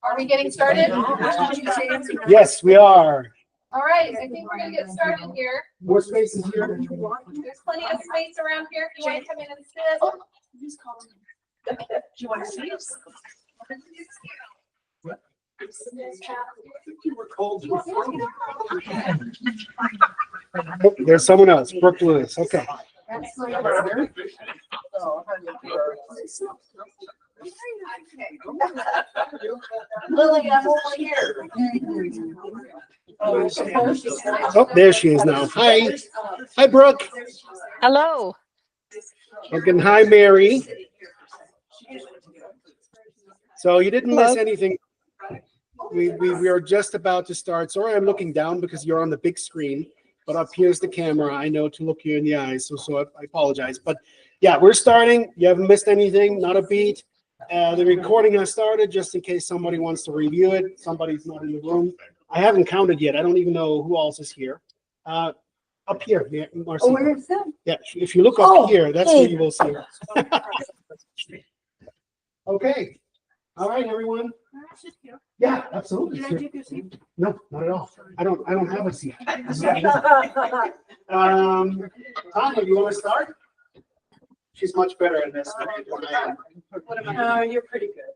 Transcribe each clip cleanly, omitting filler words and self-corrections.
Are we getting started? Yes, we are. All right, I think we're gonna get started here. More spaces here. There's plenty of space around here if you want to come in and sit. Do you want to see us? Oh, there's someone else, Brooke Lewis. Okay. Lily, I'm over here. Oh, there she is now. Hi. Hi, Brooke. Hello. And hi, Mary. So you didn't miss anything. We are just about to start. Sorry, I'm looking down because you're on the big screen, but up here's the camera. I know to look you in the eyes, so I apologize. But yeah, we're starting. You haven't missed anything, not a beat. The recording has started just in case somebody wants to review it. Somebody's not in the room. I haven't counted yet. I don't even know who else is here. Up here, Marcy. Oh, where is that? Yeah, if you look up here, that's where you will see her. Okay. All right, everyone. Yeah, absolutely. Can I take your seat? No, not at all. I don't have a seat. Tanya, you want to start? She's much better at this than I am. What am I? You're pretty good.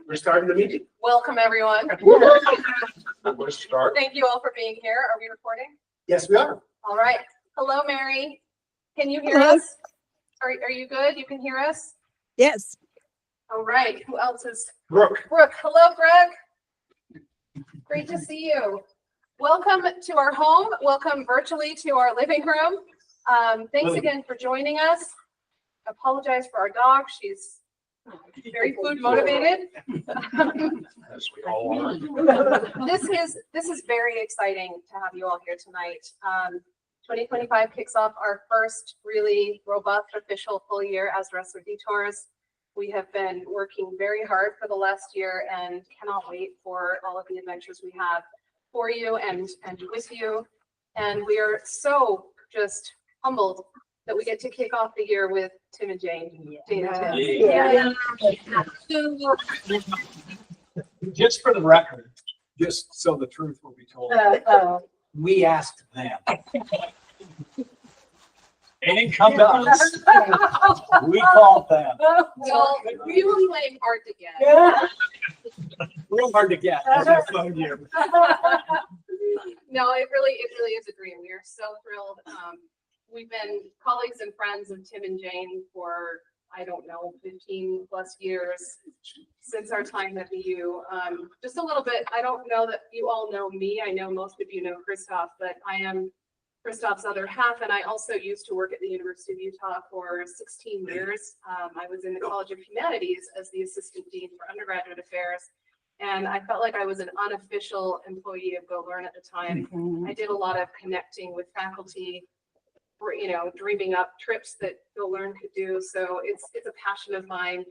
We're starting the meeting. Welcome, everyone. We'll start. Thank you all for being here. Are we recording? Yes, we are. All right. Hello, Mary. Can you hear Hello. us? Are you good? You can hear us? Yes. All right. Who else is? Brooke. Brooke. Hello, Brooke. Great to see you. Welcome to our home. Welcome virtually to our living room. Thanks again for joining us. Apologize for our dog. She's very food motivated. As we all are. This is very exciting to have you all here tonight. 2025 kicks off our first really robust official full year as Wrestler Detours. We have been working very hard for the last year and cannot wait for all of the adventures we have for you and with you. And we are so just humbled that we get to kick off the year with Tim and Jane. Jane and Tim. Just for the record, just so the truth will be told, we asked them. They didn't come to us. We called them. Well, we were playing hard to get. Real hard to get. As I phoned you. No, it really is a dream. We are so thrilled. We've been colleagues and friends of Tim and Jane for, I don't know, 15 plus years since our time at BU. Just a little bit, I don't know that you all know me. I know most of you know Christoph, but I am Christoph's other half, and I also used to work at the University of Utah for 16 years. I was in the College of Humanities as the Assistant Dean for Undergraduate Affairs, and I felt like I was an unofficial employee of Go Learn at the time. I did a lot of connecting with faculty, dreaming up trips that Go Learn could do. So it's a passion of mine.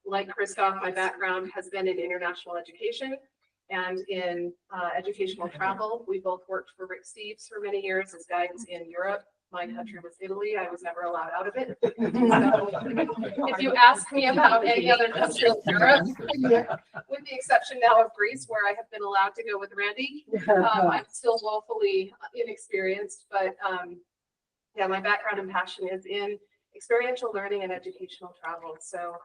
Like Christoph, my background has been in international education and in educational travel. We both worked for Rick Steves for many years as guides in Europe. My country was Italy. I was never allowed out of it. So if you ask me about any other country in Europe, with the exception now of Greece, where I have been allowed to go with Randy, I'm still woefully inexperienced. But yeah, my background and passion is in experiential learning and educational travel. So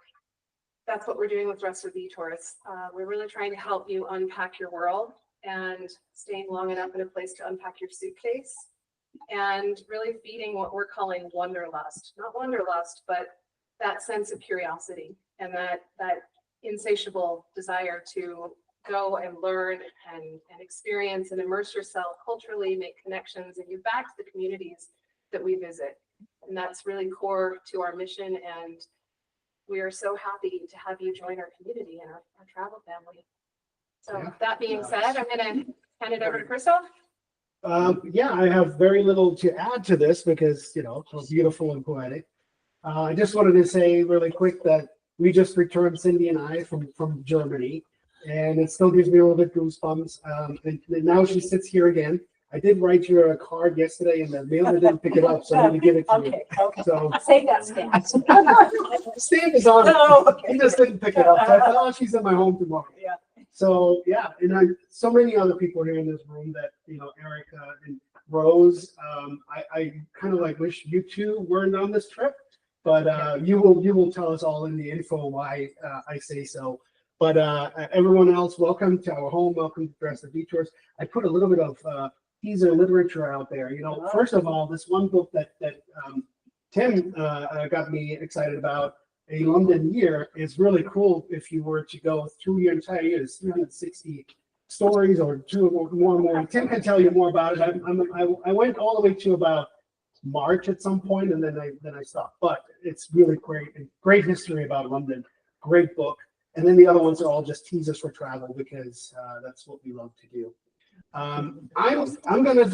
that's what we're doing with Wrestler Detours. We're really trying to help you unpack your world and staying long enough in a place to unpack your suitcase and really feeding what we're calling wanderlust. Not wanderlust, but that sense of curiosity and that insatiable desire to go and learn and experience and immerse yourself culturally, make connections, and give back to the communities that we visit. And that's really core to our mission. And we are so happy to have you join our community and our travel family. So that being said, I'm going to hand it over to Christoph. Yeah, I have very little to add to this because, so beautiful and poetic. I just wanted to say really quick that we just returned, Cindy and I, from Germany, and it still gives me a little bit goosebumps. And now she sits here again. I did write you a card yesterday and the mailer didn't pick it up, so I'm gonna give it to you. Okay, okay. So Save that stamp. the stamp is on Oh, it. okay. He just didn't pick it up. So I thought, oh, she's in my home tomorrow. Yeah. So yeah, and so many other people here in this room that, Erica and Rose, I kind of like wish you two weren't on this trip, but you will tell us all in the info why I say so. But everyone else, welcome to our home. Welcome to Dress the Detours. I put a little bit of teaser literature out there. First of all, this one book that Tim got me excited about, A London Year, is really cool. If you were to go through your entire year, it's 360 stories or two or more. Tim can tell you more about it. I went all the way to about March at some point, and then I stopped. But it's really great history about London. Great book. And then the other ones are all just teasers for travel because that's what we love to do. I'm gonna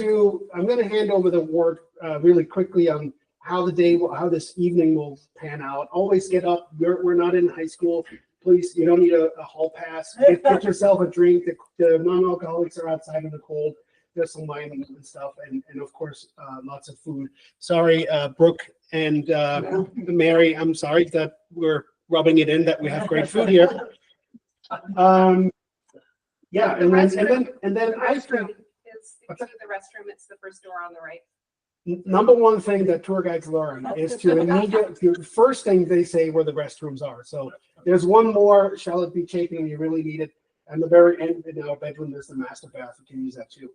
hand over the word really quickly on how this evening will pan out. Always get up. We're not in high school. Please, you don't need a hall pass. Get yourself a drink. The non-alcoholics are outside in the cold. There's some wine and stuff, and of course lots of food. Sorry, Brooke and Mary. I'm sorry that we're rubbing it in that we have great food here. Yeah, and then I think Is if you go to the restroom, it's the first door on the right. number one thing that tour guides learn is to first thing they say where the restrooms are. So there's one more, shall it be chafing when you really need it. And the very end in our bedroom, there's the master bath. You can use that too.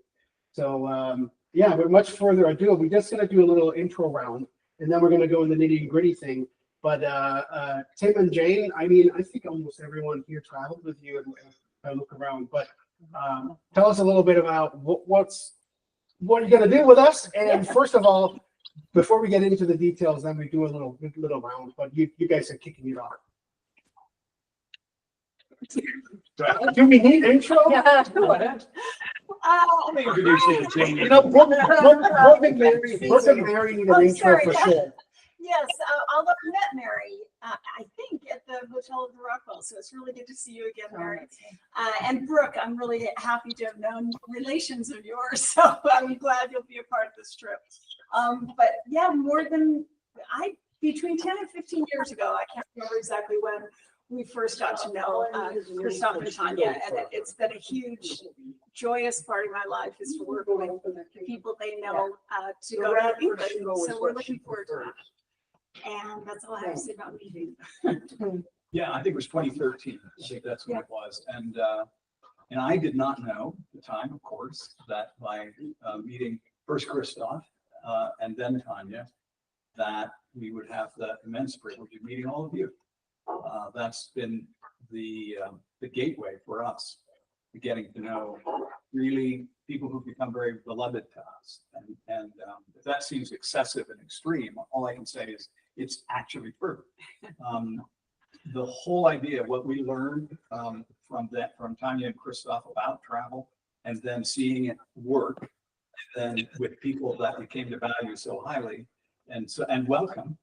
So yeah, but much further ado, we're just gonna do a little intro round, and then we're gonna go in the nitty gritty thing. But Tim and Jane, I mean, I think almost everyone here traveled with you, and I look around. But tell us a little bit about what are you gonna do with us? And first of all, before we get into the details, then we do a little round. But you guys are kicking it off. Do we need intro? Yeah. Let me introduce you to Jane. Brooke and Mary need an intro for sure. Yes, although I met Mary, I think at the Hotel of the Rockwell, so it's really good to see you again, Mary. And Brooke, I'm really happy to have known relations of yours, so I'm glad you'll be a part of this trip. But yeah, between 10 and 15 years ago, I can't remember exactly when we first got to know Christoph and Tanya, and it's been a huge, joyous part of my life is to work with people they know to go to England. So we're looking forward to that. And that's all I have to say about meeting. Yeah, I think it was 2013. I think that's when it was. And I did not know at the time, of course, that by meeting first Christoph and then Tanya, that we would have the immense privilege of meeting all of you. That's been the gateway for us, getting to know really people who've become very beloved to us. And if that seems excessive and extreme, all I can say is it's actually true. The whole idea, what we learned from Tanya and Christoph about travel, and then seeing it work, and then with people that we came to value so highly and welcome,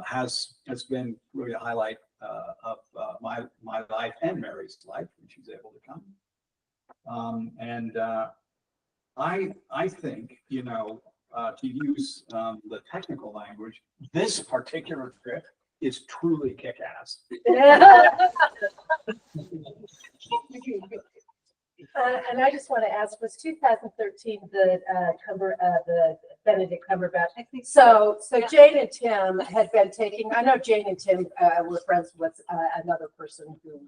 has been really a highlight of my life and Mary's life when she's able to come. I think, to use the technical language, this particular trip is truly kick-ass. And I just want to ask, was 2013 the Benedict Cumberbatch? I think So Jane and Tim had been taking, I know Jane and Tim were friends with another person who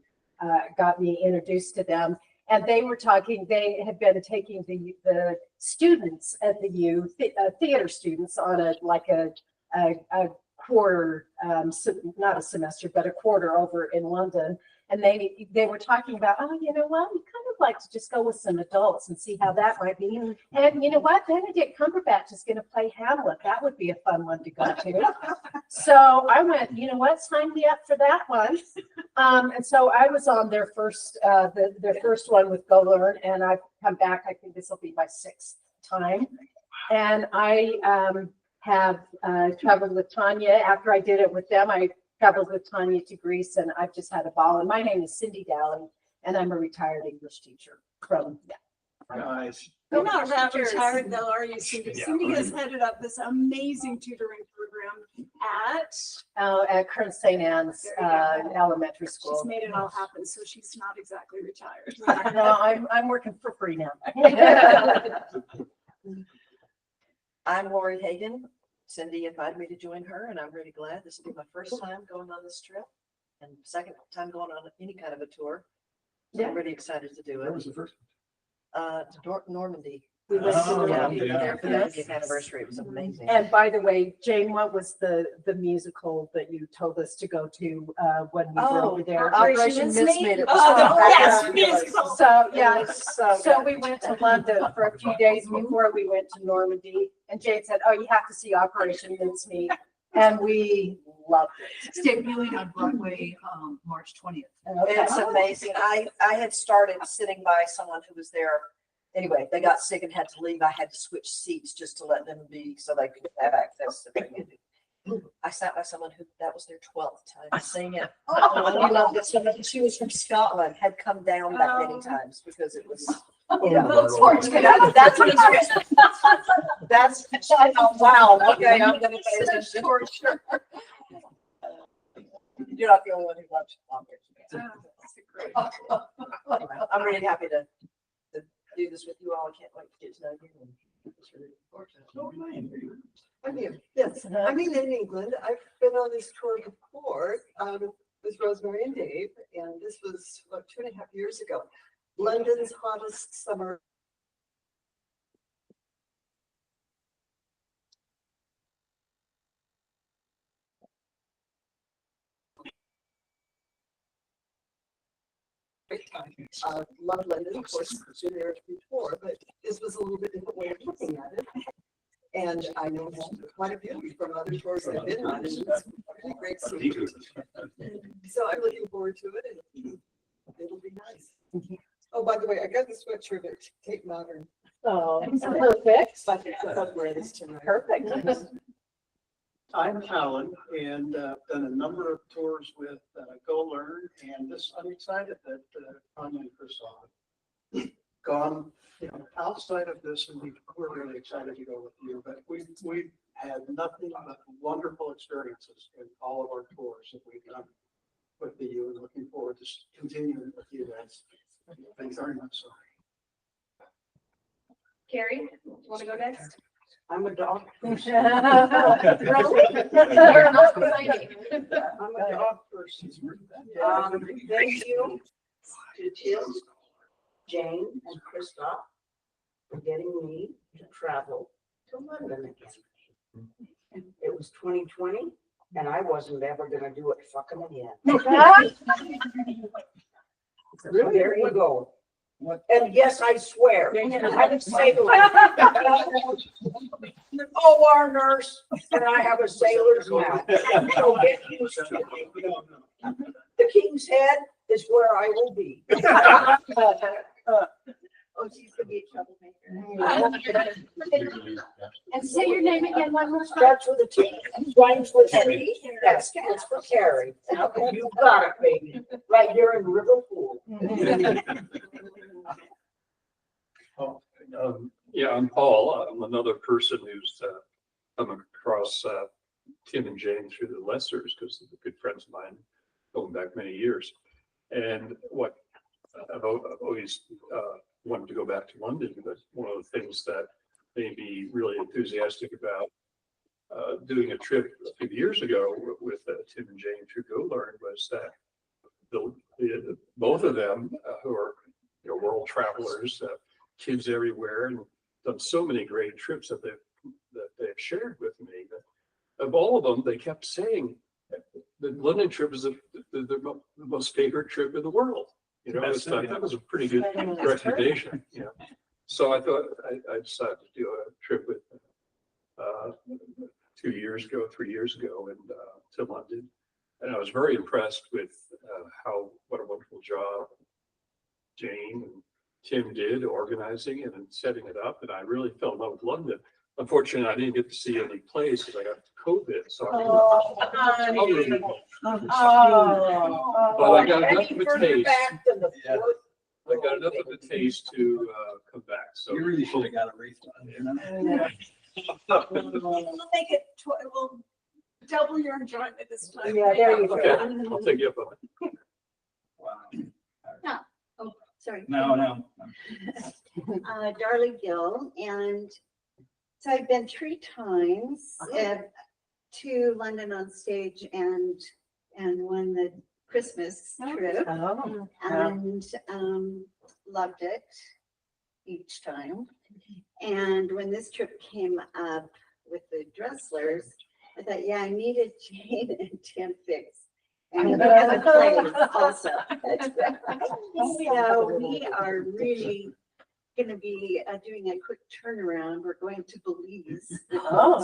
got me introduced to them. And they were talking, they had been taking the students at the U, theater students on a quarter, not a semester, but a quarter over in London. And they were talking about, you know what, we kind of like to just go with some adults and see how that might be. And you know what, Benedict Cumberbatch is going to play Hamlet. That would be a fun one to go to. So I went, you know what, sign me up for that one. And so I was on their first one with Go Learn, and I've come back. I think this will be my 6th time. And I have traveled with Tanya. After I did it with them, I traveled with Tanya to Greece, and I've just had a ball. And my name is Cindy Dowling, and I'm a retired English teacher from Guys. You're not that Teachers. retired though, are you, Cindy? Yeah. Cindy has headed up this amazing tutoring program At Kern St. Anne's Elementary she's School. made it all happen, so she's not exactly retired. No, I'm working for free now. I'm Lori Hagan. Cindy invited me to join her, and I'm really glad. This will be my first time going on this trip and second time going on any kind of a tour. So I'm really excited to do Where it. was the first? To Normandy. We went to Oh, Yeah, Normandy. we were there for the Yes. 50th anniversary. It was amazing. And by the way, Jane, what was the musical that you told us to go to when we were over there? Operation Mincemeat. It was Oh, yes, fabulous. musical. So, yeah, So so we went to London for a few days before we went to Normandy. And Jane said, oh, you have to see Operation Mincemeat. And we loved it. It's debuting on Broadway, March 20th. It's amazing. I had started sitting by someone who was there. Anyway, they got sick and had to leave. I had to switch seats just to let them be so they could have access to it. I sat by someone who that was their 12th time seeing it. Oh, I loved it so much. She was from Scotland, had come down that many times because it was. Yeah. That's what it's. That's wow. Okay, I'm gonna pay attention. You're not the only one who loves it. I'm really happy to do this with you all. I can't wait to get to know you. It's really important. I mean, yes, I mean, in England, I've been on this tour before, with Rosemary and Dave, and this was, what, 2.5 years ago. London's hottest summer. Great time. Love London, of course, been there before, but this was a little bit different way of looking at it. And I know quite a few from other tours I've been on, and it's really great seeing. So I'm looking forward to it, and it'll be nice. Oh, by the way, I got the sweatshirt at Cape Modern. Oh, perfect. But I'll wear this tonight. Perfect. I'm Alan and done a number of tours with Go Learn, and this I'm excited that Tanya and Chris have gone, outside of this, and we're really excited to go with you. But we've had nothing but wonderful experiences in all of our tours that we've done with you, and looking forward to continuing with you guys. Thanks very much. Carrie, you want to go next? I'm a dog. Really? You're not exciting. I'm a dog person. Thank you to Tim, Jane, and Christoph for getting me to travel to London again. It was 2020, and I wasn't ever gonna do it fucking again. Really? There you go. And yes, I swear, I'm a sailor. OR nurse, and I have a sailor's mouth. So get used to it. The King's Head is where I will be. Oh, she's gonna be a troublemaker. And say your name again one more time. Starts with a T, rhymes with T, that stands for Carrie. You got it, baby, right here in Liverpool. Yeah, I'm Paul. I'm another person who's come across Tim and Jane through the Lessers because they're good friends of mine going back many years. And what I've always wanted to go back to London, but one of the things that made me really enthusiastic about doing a trip a few years ago with Tim and Jane through Go Learn was that both of them who are world travelers, kids everywhere, and done so many great trips that they've shared with me. Of all of them, they kept saying that the London trip is the most favorite trip in the world. That was a pretty good recommendation. So I thought I decided to do a trip with 3 years ago, and to London, and I was very impressed with what a wonderful job Jane and Tim did organizing it and setting it up, and I really fell in love with London. Unfortunately, I didn't get to see any plays because I got COVID, so I but I got enough of a taste. I got enough of a taste to come back, so. You really should have got a refund, you know? We'll make it, we'll double your enjoyment this time. Yeah, there you go. Okay, I'll take you up on it. Wow. Sorry. No. Darlie Gill, and so I've been 3 times to London on Stage and won the Christmas trip Oh, and loved it each time. And when this trip came up with the Dresslers, I thought, yeah, I needed Jane and Tim Fix. And we have a place also. So we are really going to be doing a quick turnaround. We're going to Belize. Oh.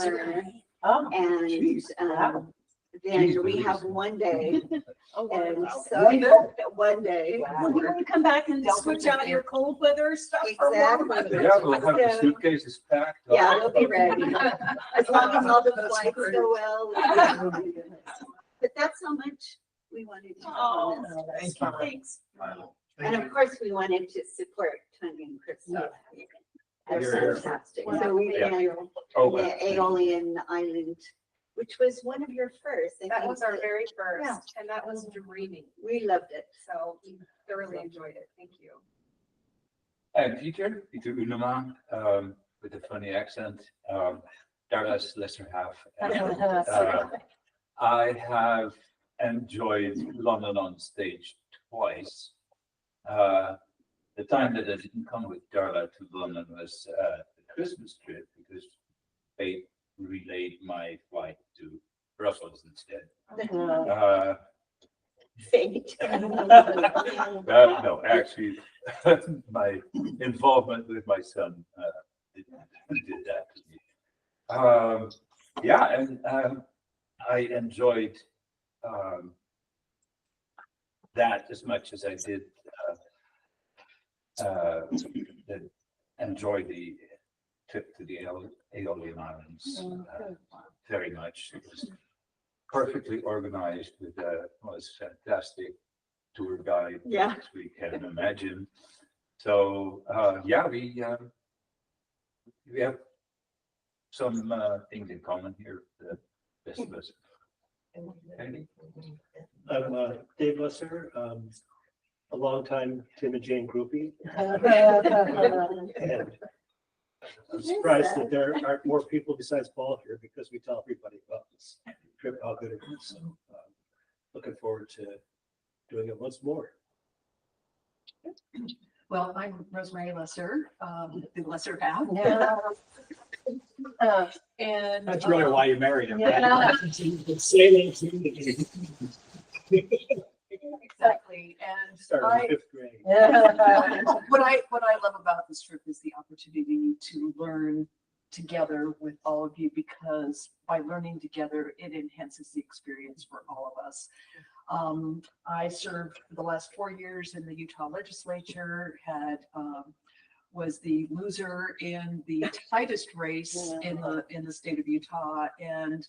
Oh. And then we have one day. And so one day. We're going to come back and switch out your cold weather stuff. for warm Exactly. weather. Yeah, we'll have the suitcases packed. Yeah, we'll be ready. As long as all the flights go well. But that's how much we wanted to Oh, do on this. thanks. And of course, we wanted to support Tony and Christoph. They're Here. fantastic. So we Yeah. had Oh, the Aeolian Island, which was one of your first. I That think was our that- very Yeah. first, and that was dreaming. We loved it. So we thoroughly enjoyed it. Thank you. I'm Peter Unema, with a funny accent, Darla's lesser half. And, I have enjoyed London on Stage twice. The time that I didn't come with Darla to London was the Christmas trip because they relayed my flight to Brussels instead. Fate. No, actually, my involvement with my son did that to me. Yeah, and I enjoyed that as much as I did enjoy the trip to the Aeolian Islands very much. It was perfectly organized with a most fantastic tour guide. Yeah. As we can imagine. So yeah, we have some things in common here. The best of us. Okay. I'm Dave Lesser, a longtime Tim and Jane groupie. And I'm surprised that there aren't more people besides Paul here because we tell everybody about this trip, how good it is. So looking forward to doing it once more. Well, I'm Rosemary Lesser, the lesser half. Yeah. And. That's really why you married him. Yeah. Exactly, and Started in 5th grade. what I love about this trip is the opportunity to learn together with all of you, because by learning together, it enhances the experience for all of us. I served for the last 4 years in the Utah legislature, was the loser in the tightest race in the state of Utah, and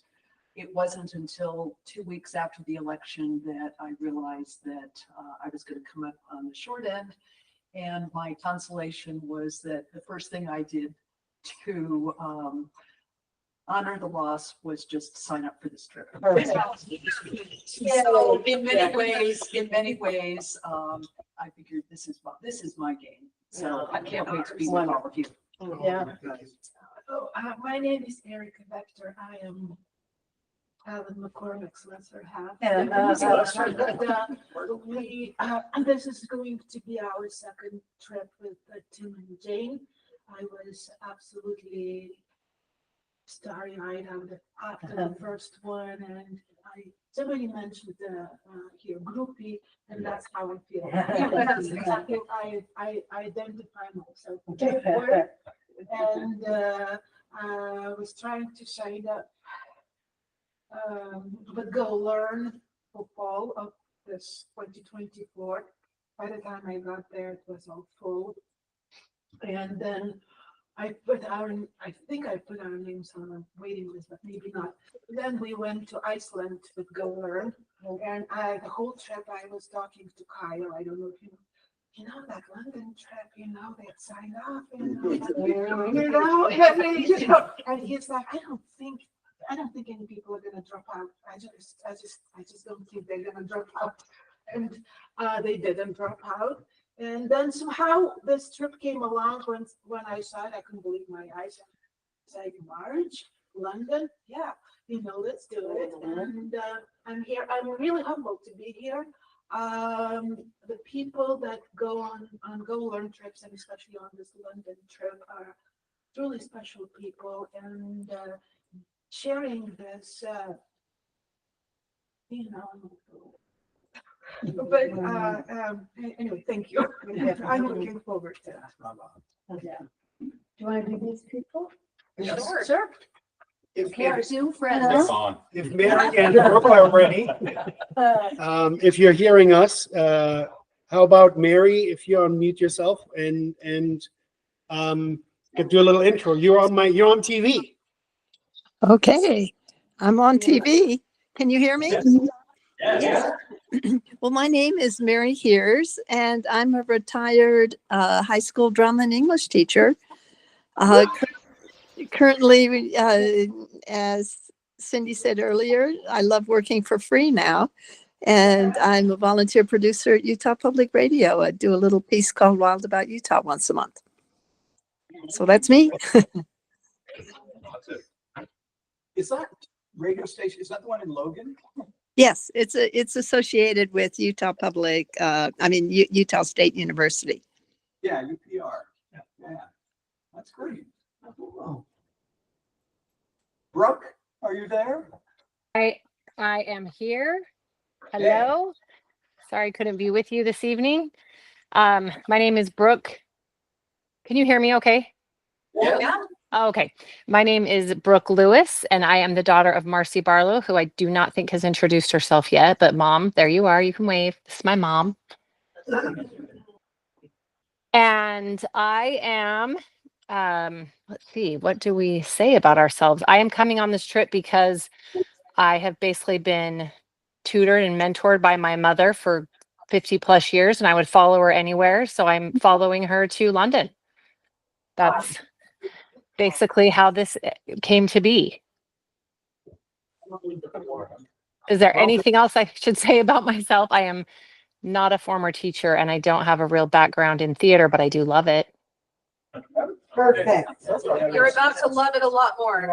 it wasn't until 2 weeks after the election that I realized that I was going to come up on the short end. And my consolation was that the first thing I did to honor the loss was just sign up for this trip. So in many ways, I figured this is my game. So I can't wait to be with all of you. Yeah. My name is Erica Vector. I am Alan McCormick's lesser half. This is going to be our second trip with Tim and Jane. I was absolutely starry-eyed after the first one, and somebody mentioned here groupie, and that's how I feel. That's exactly I identify myself with that word, and I was trying to sign up. But go learn for fall of this 2024. By the time I got there, it was all full. And then I think I put our names on a waiting list, but maybe not. Then we went to Iceland with Go Learn. And the whole trip I was talking to Kyle. I don't know if that London trip, they signed off, and he's like, I don't think any people are gonna drop out. I just don't think they're gonna drop out. And they didn't drop out. And then somehow this trip came along when I saw it, I couldn't believe my eyes. It's like March, London, yeah, let's do it. And I'm here. I'm really humbled to be here. The people that go on Go Learn trips, and especially on this London trip, are truly special people, and sharing this, but anyway, thank you. I'm looking forward to that. Yeah. Do you want to do these people? Yes. Sure. If Zoom friends. It's on. Mary and Brooke are ready, if you're hearing us, how about Mary, if you unmute yourself and could do a little intro. You're on TV. Okay, I'm on TV. Can you hear me? Yes. Well, my name is Mary Hears, and I'm a retired high school drum and English teacher. Currently, as Cindy said earlier, I love working for free now, and I'm a volunteer producer at Utah Public Radio. I do a little piece called Wild About Utah once a month. So that's me. Is that radio station, is that the one in Logan? Yes, it's associated with Utah Public, Utah State University. Yeah, UPR. Yeah, that's great. Oh. Brooke, are you there? I am here. Hello. Sorry, I couldn't be with you this evening. My name is Brooke. Can you hear me okay? Yeah. Oh, okay. My name is Brooke Lewis, and I am the daughter of Marcy Barlow, who I do not think has introduced herself yet, but Mom, there you are. You can wave. This is my mom. And I am, let's see, what do we say about ourselves? I am coming on this trip because I have basically been tutored and mentored by my mother for 50 plus years, and I would follow her anywhere. So I'm following her to London. That's basically how this came to be. Is there anything else I should say about myself? I am not a former teacher, and I don't have a real background in theater, but I do love it. Perfect. You're about to love it a lot more.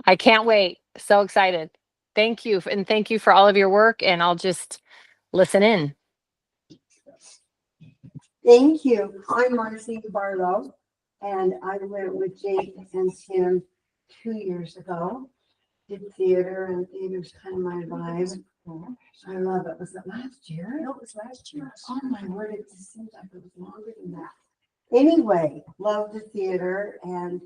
I can't wait. So excited. Thank you. And thank you for all of your work, and I'll just listen in. Thank you. I'm Marcy Barlow, and I went with Jake and Tim 2 years ago. Did theater, and theater's kind of my vibe. I love it. Was it last year? No, it was last year. Oh my word, it just seems like it was longer than that. Anyway, love the theater, and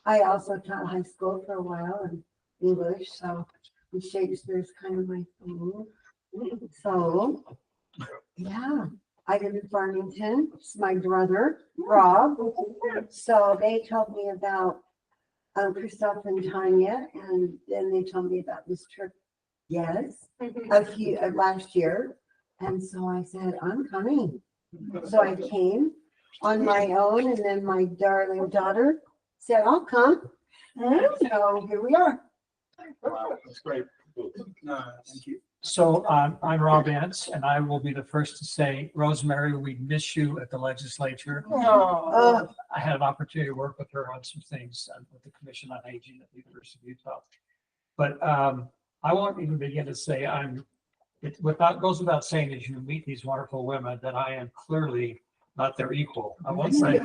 I also taught high school for a while and English, so Shakespeare's kind of my thing. So, yeah. I live in Farmington. It's my brother, Rob. So they told me about Christoph and Tanya, and then they told me about this trip. Yes, last year. And so I said, I'm coming. So I came on my own, and then my darling daughter said, I'll come. And so here we are. Wow, that's great. Thank you. So I'm Rob Ants, and I will be the first to say, Rosemary, we miss you at the legislature. I had an opportunity to work with her on some things with the Commission on Aging at the University of Utah. But I won't even begin to say goes without saying, as you meet these wonderful women, that I am clearly not their equal. I won't say,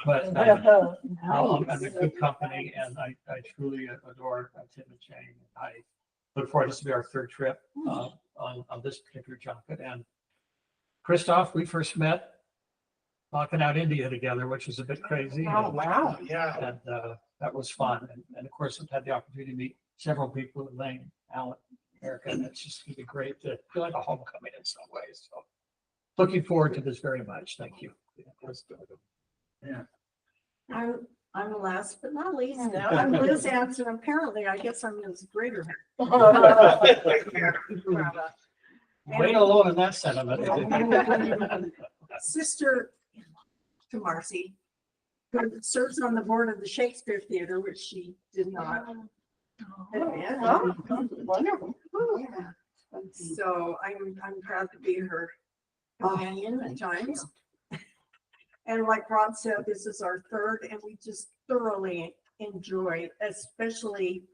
but I'm in good company, and I truly adore Tim and Jane. I look forward. This will be our third trip on this particular junket. And Christoph, we first met knocking out India together, which was a bit crazy. Oh, wow. Yeah. And that was fun. And of course, I've had the opportunity to meet several people in Lane, Alan, Erica, and it's just going to be great to feel like a homecoming in some ways. So looking forward to this very much. Thank you. Yeah. I'm last but not least now. I'm Liz Anson. Apparently, I guess I'm Liz Greater. Wait alone in that sentiment. Sister to Marcy, who serves on the board of the Shakespeare Theater, which she did not. Wonderful. So I'm proud to be her companion at times. And like Ron said, this is our third, and we just thoroughly enjoy, especially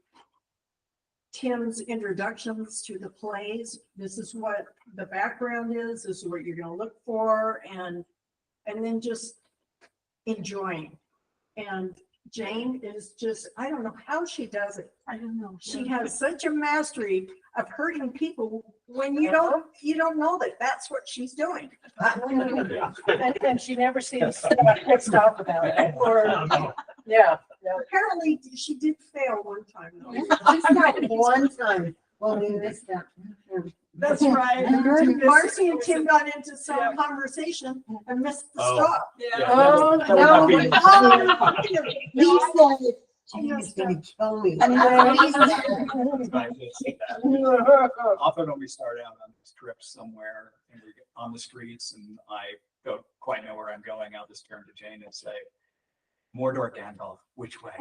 Tim's introductions to the plays. This is what the background is, this is what you're gonna look for, and then just enjoying. And Jane is just, I don't know how she does it. I don't know. She has such a mastery of hurting people when you don't know that that's what she's doing. And she never seems pissed off about it, or, yeah. Apparently, she did fail one time though. Just that one time, well, we missed that. That's right. Marcy and Tim got into some conversation and missed the stop. Oh, That would not be- He said, he's gonna kill me. Often when we start out on these trips somewhere and we get on the streets and I don't quite know where I'm going, I'll just turn to Jane and say, Mordor Gandalf, which way?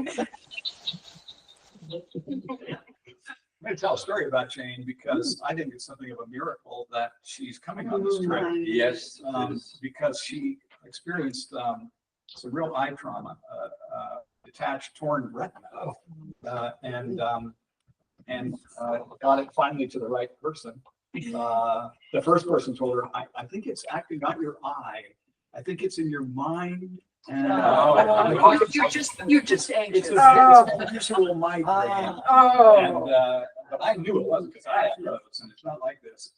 I'm going to tell a story about Jane because I think it's something of a miracle that she's coming on this trip. Yes. Because she experienced some real eye trauma, detached, torn retina, and got it finally to the right person. The first person told her, I think it's actually not your eye. I think it's in your mind. And You're just anxious. it's a visual migraine. Oh. But I knew it wasn't because I had those, and it's not like this.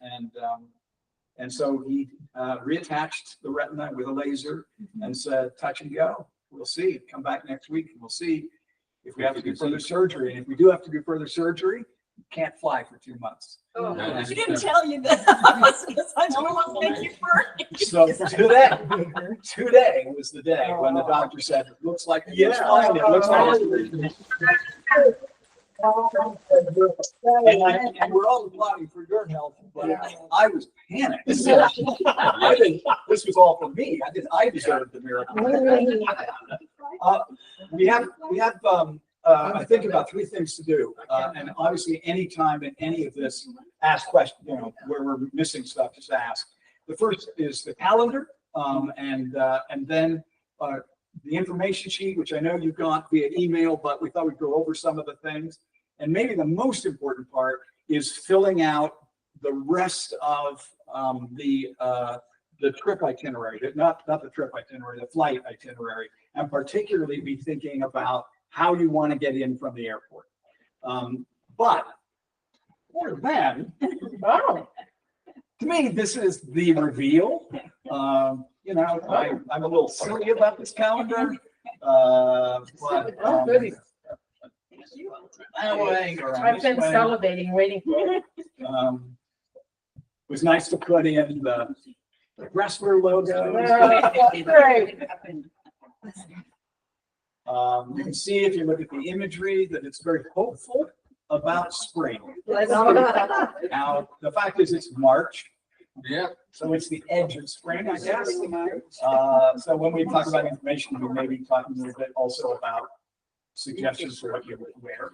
And so he reattached the retina with a laser and said, touch and go. We'll see. Come back next week and we'll see if we have to do further surgery. And if we do have to do further surgery, you can't fly for 2 months. Oh, And she didn't tell you that. I don't want to thank you for. so today was the day when the doctor said, it looks like it's fine. It looks like and we're all applauding for your health, but I was panicked. I think this was all for me. I deserved the miracle. We have I think about 3 things to do. And obviously anytime in any of this, ask questions, where we're missing stuff, just ask. The first is the calendar, and then the information sheet, which I know you got via email, but we thought we'd go over some of the things. And maybe the most important part is filling out the rest of the trip itinerary, not the trip itinerary, the flight itinerary, and particularly be thinking about how you want to get in from the airport. But more than, to me, this is the reveal. I'm a little silly about this calendar. But I've been salivating, waiting for it. It was nice to put in the wrestler logo. Great. You can see if you look at the imagery that it's very hopeful about spring. Now, the fact is it's March. Yeah. So it's the edge of spring, I guess. So when we talk about information, we may be talking a little bit also about suggestions for what you would wear.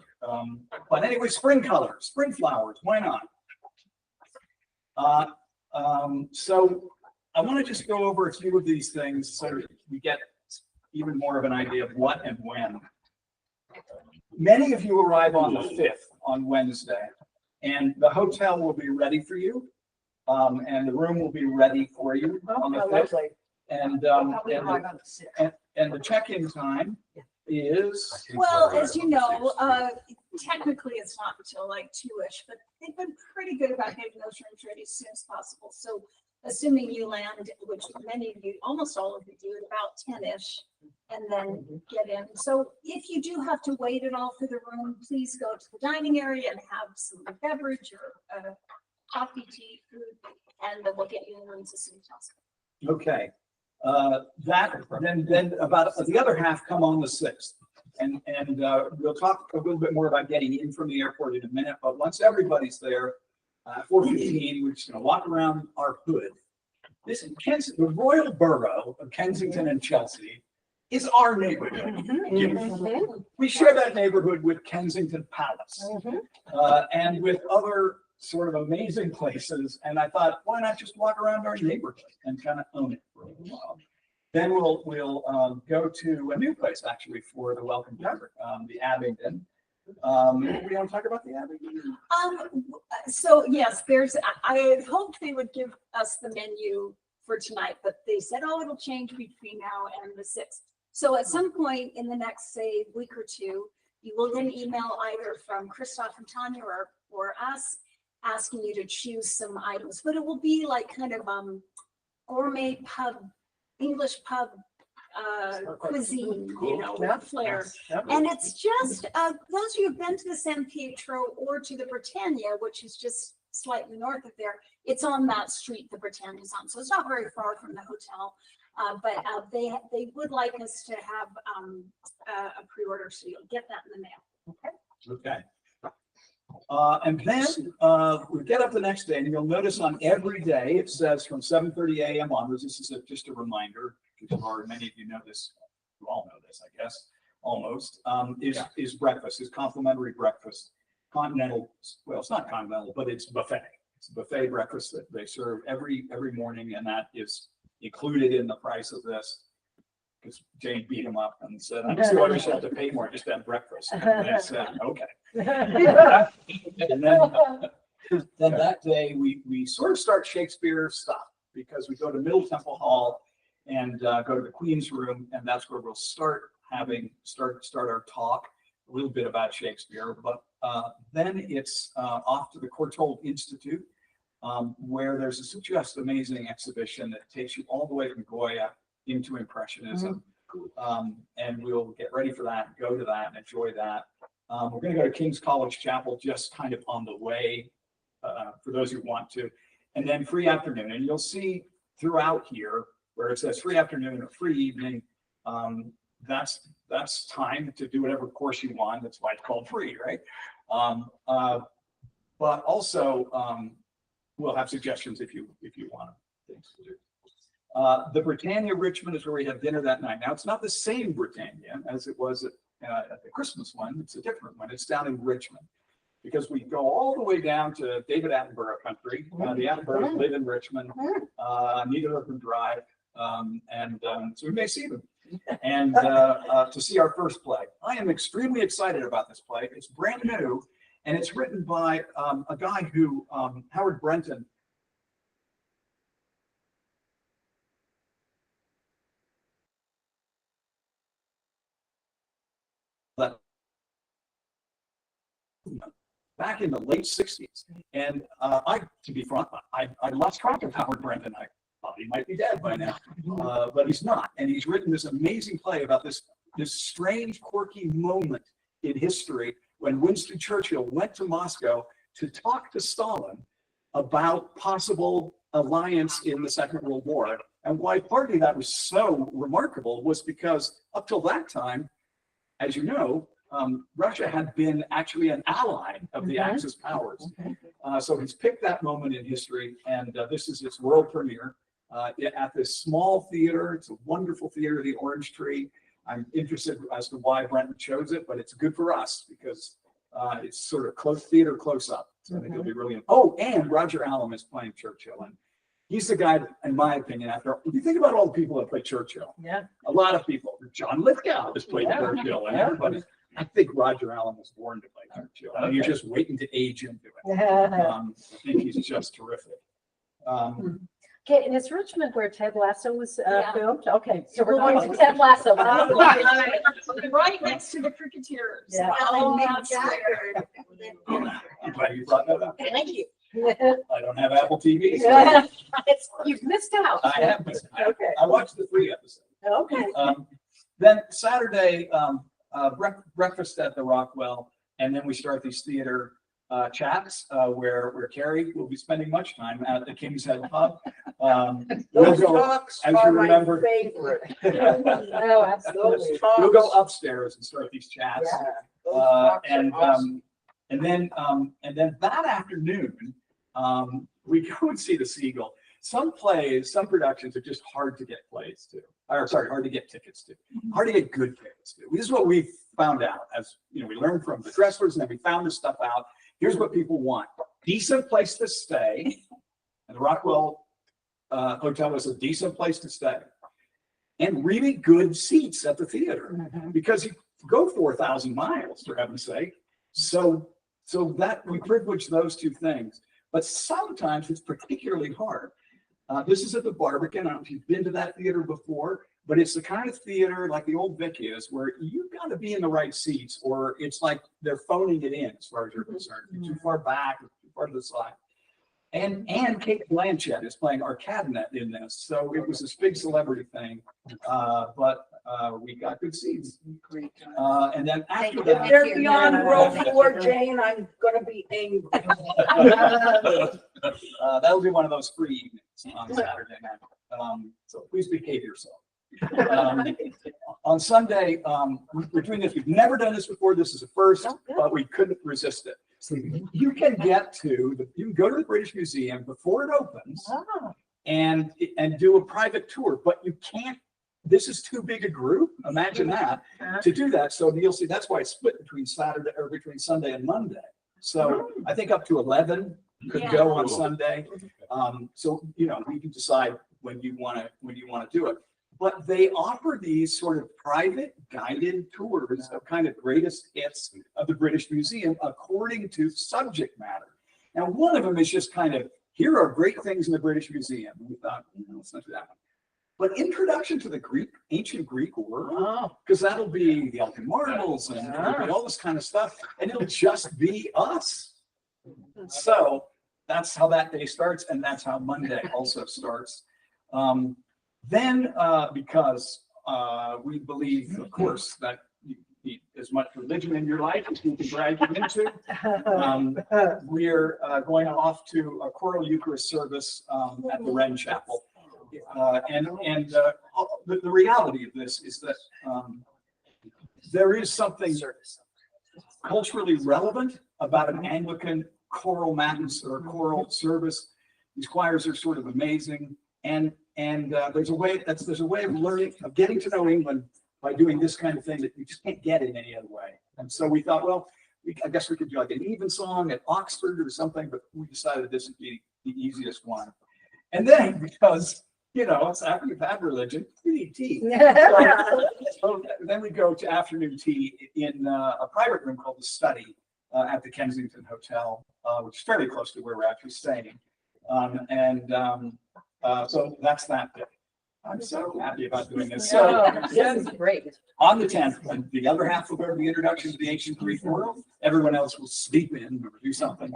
But anyway, spring colors, spring flowers, why not? So I want to just go over a few of these things so that we get even more of an idea of what and when. Many of you arrive on the 5th, on Wednesday, and the hotel will be ready for you. And the room will be ready for you on the 5th. And the check-in time is. Well, as you know, technically it's not until like 2-ish, but they've been pretty good about getting those rooms ready as soon as possible. So assuming you land, which many of you, almost all of you do, at about 10-ish, and then get in. So if you do have to wait at all for the room, please go to the dining area and have some beverage or coffee, tea, food, and then we'll get you in the rooms as soon as possible. Okay. Then about the other half come on the 6th. And we'll talk a little bit more about getting in from the airport in a minute, but once everybody's there, 4:15, we're just gonna walk around our hood. This is the Royal Borough of Kensington and Chelsea is our neighborhood. We share that neighborhood with Kensington Palace and with other sort of amazing places. And I thought, why not just walk around our neighborhood and kind of own it for a while? Then we'll go to a new place actually for the welcome pepper, the Abingdon. We want to talk about the Abingdon? So yes, I had hoped they would give us the menu for tonight, but they said, oh, it'll change between now and the 6th. So at some point in the next, say, week or two, you will get an email either from Christoph and Tanya or us asking you to choose some items, but it will be like kind of gourmet pub, English pub cuisine, with flair. And it's just, those of you who've been to the San Pietro or to the Britannia, which is just slightly north of there, it's on that street the Britannia's on. So it's not very far from the hotel. But they would like us to have a pre-order, so you'll get that in the mail. Okay. And then we get up the next day, and you'll notice on every day it says from 7:30 a.m. onwards. This is just a reminder, because many of you know this. You all know this, I guess, almost. Is breakfast, is complimentary breakfast, continental. Well, it's not continental, but it's buffet. It's a buffet breakfast that they serve every morning, and that is included in the price of this. Because Jane beat him up and said, "I'm sure I just have to pay more just to have breakfast." And I said, "Okay." And then that day we sort of start Shakespeare stuff, because we go to Middle Temple Hall and go to the Queen's Room, and that's where we'll start our talk a little bit about Shakespeare. But then it's off to the Courtauld Institute, where there's a just amazing exhibition that takes you all the way from Goya into Impressionism. And we'll get ready for that, go to that, and enjoy that. We're going to go to King's College Chapel just kind of on the way, for those who want to. And then free afternoon. And you'll see throughout here where it says free afternoon or free evening, that's time to do whatever course you want. That's why it's called free, right? But also, we'll have suggestions if you want things to do. The Britannia Richmond is where we have dinner that night. Now, it's not the same Britannia as it was at the Christmas one. It's a different one. It's down in Richmond, because we go all the way down to David Attenborough country. The Attenboroughs live in Richmond. Neither of them drive. So we may see them. And to see our first play. I am extremely excited about this play. It's brand new, and it's written by a guy who, Howard Brenton, back in the late 60s. And to be frank, I lost track of Howard Brenton. I thought he might be dead by now, but he's not. And he's written this amazing play about this strange, quirky moment in history when Winston Churchill went to Moscow to talk to Stalin about possible alliance in the Second World War. And why partly that was so remarkable was because up till that time, as you know, Russia had been actually an ally of the Axis powers. So he's picked that moment in history, and this is its world premiere at this small theater. It's a wonderful theater, the Orange Tree. I'm interested as to why Brenton chose it, but it's good for us because it's sort of theater close up. So I think it'll be really. Oh, and Roger Allam is playing Churchill, and he's the guy, in my opinion, if you think about all the people that play Churchill, a lot of people. John Lithgow has played Churchill, and everybody. I think Roger Allam was born to play Churchill. I mean, you're just waiting to age into it. I think he's just terrific. Okay, and it's Richmond where Ted Lasso was filmed? Okay, so we're going to Ted Lasso. Right next to the Cricketeers. Yeah. Oh, I'm glad you brought that up. thank you. I don't have Apple TV. So You've missed out. I have missed out. Okay. I watched the 3 episodes. Okay. Then Saturday, breakfast at the Rockwell, and then we start these theater chats where Carrie will be spending much time at the King's Head Pub. Those talks as are you my remember, favorite. Oh, absolutely. we'll go upstairs and start these chats. Yeah, those talks are awesome. And then that afternoon, we go and see the Seagull. Some plays, some productions are just hard to get plays to, or sorry, hard to get tickets to, hard to get good tickets to. This is what we found out as, you know, we learned from the Dresslers and then we found this stuff out. Here's what people want: decent place to stay. And the Rockwell Hotel was a decent place to stay. And really good seats at the theater, because you go 4,000 miles, for heaven's sake. So that we privilege those two things. But sometimes it's particularly hard. This is at the Barbican. I don't know if you've been to that theater before, but it's the kind of theater like the old Vic is, where you've got to be in the right seats, or it's like they're phoning it in as far as you're concerned. You're too far back, or too far to the side. And Kate Blanchett is playing Arcadenet in this, so it was this big celebrity thing. But we got good seats. And then after that, If they're beyond row 4, Jane, I'm gonna be angry. That'll be one of those free evenings on Saturday night. So please behave yourself. On Sunday, we're doing this. We've never done this before. This is a first, but we couldn't resist it. So you can you can go to the British Museum before it opens and do a private tour, but you can't. This is too big a group. Imagine that to do that. So you'll see that's why it's split between Saturday or between Sunday and Monday. So I think up to 11 could go on Sunday. So you know, you can decide when you want to do it. But they offer these sort of private guided tours of kind of greatest hits of the British Museum according to subject matter. Now, one of them is just kind of, here are great things in the British Museum. And we thought, let's not do that one. But introduction to the ancient Greek world, because that'll be the Elkin marbles and it'll be all this kind of stuff, and it'll just be us. So that's how that day starts, and that's how Monday also starts. Then, because we believe, of course, that you need as much religion in your life as you can drag you into, we're going off to a choral Eucharist service at the Wren Chapel. The reality of this is that there is something culturally relevant about an Anglican choral mass or choral service. These choirs are sort of amazing, and there's a way of learning, of getting to know England by doing this kind of thing that you just can't get in any other way. And so we thought, well, I guess we could do like an evensong at Oxford or something, but we decided this would be the easiest one. And then, because, you know, it's after you've had religion, you need tea. So then we go to afternoon tea in a private room called The Study at the Kensington Hotel, which is fairly close to where we're actually staying. So that's that bit. I'm so happy about doing this. So This is great. on the 10th, when the other half will go to the introduction to the ancient Greek world, everyone else will sleep in or do something.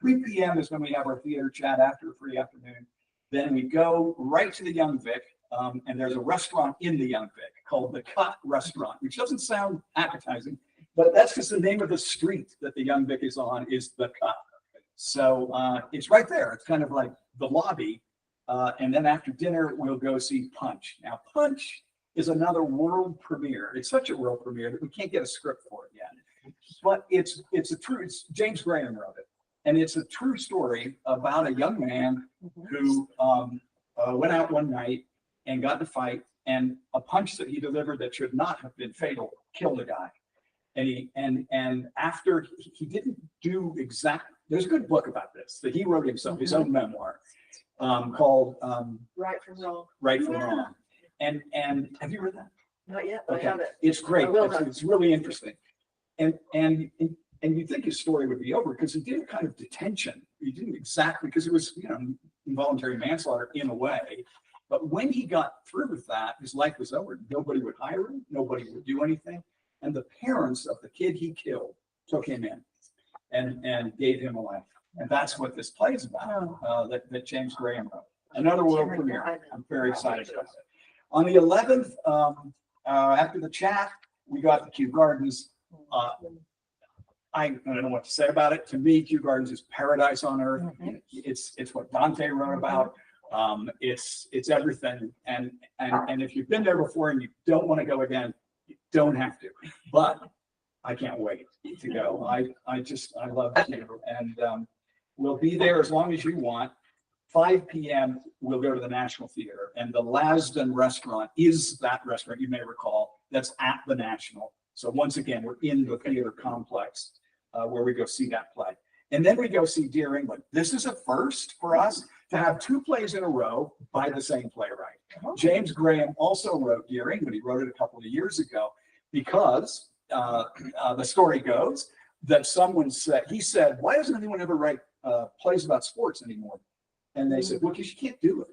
3 p.m. is when we have our theater chat after a free afternoon. Then we go right to the Young Vic, and there's a restaurant in the Young Vic called the Cut Restaurant, which doesn't sound appetizing, but that's just the name of the street that the Young Vic is on, is the Cut. So it's right there. It's kind of like the lobby. And then after dinner, we'll go see Punch. Now, Punch is another world premiere. It's such a world premiere that we can't get a script for it yet. But it's James Graham wrote it. And it's a true story about a young man who went out one night and got in a fight, and a punch that he delivered that should not have been fatal killed a guy. And after he didn't do exactly, there's a good book about this that he wrote himself, his own memoir, called Right from wrong. Right from Wrong. And have you read that? Not yet, but I Okay, have it. it's great. I will It's really interesting. And you'd think his story would be over because he did a kind of detention. He didn't exactly, because it was, you know, involuntary manslaughter in a way. But when he got through with that, his life was over. Nobody would hire him. Nobody would do anything. And the parents of the kid he killed took him in and gave him a life. And that's what this play is about, that James Graham wrote. Another world premiere. I'm very excited about it. On the 11th, after the chat, we got the Kew Gardens. I don't know what to say about it. To me, Kew Gardens is paradise on earth. It's what Dante wrote about. It's everything. And if you've been there before and you don't want to go again, you don't have to. But I can't wait to go. I love Kew. We'll be there as long as you want. 5 p.m., we'll go to the National Theater, and the Lasden restaurant is that restaurant, you may recall, that's at the National. So once again, we're in the theater complex where we go see that play. And then we go see Dear England. This is a first for us to have 2 plays in a row by the same playwright. James Graham also wrote Dear England. He wrote it a couple of years ago because the story goes that someone said, he said, why doesn't anyone ever write plays about sports anymore? And they said, well, because you can't do it.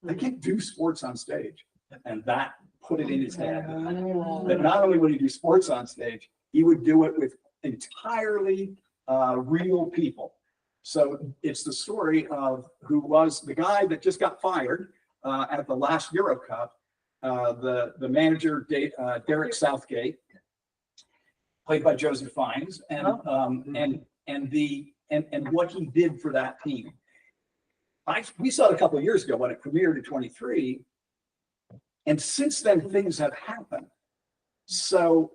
They can't do sports on stage. And that put it in his head that not only would he do sports on stage, he would do it with entirely real people. So it's the story of who was the guy that just got fired at the last Euro Cup, the manager, Derek Southgate, played by Joseph Fiennes, and what he did for that team. We saw it a couple of years ago when it premiered at 23, and since then things have happened. So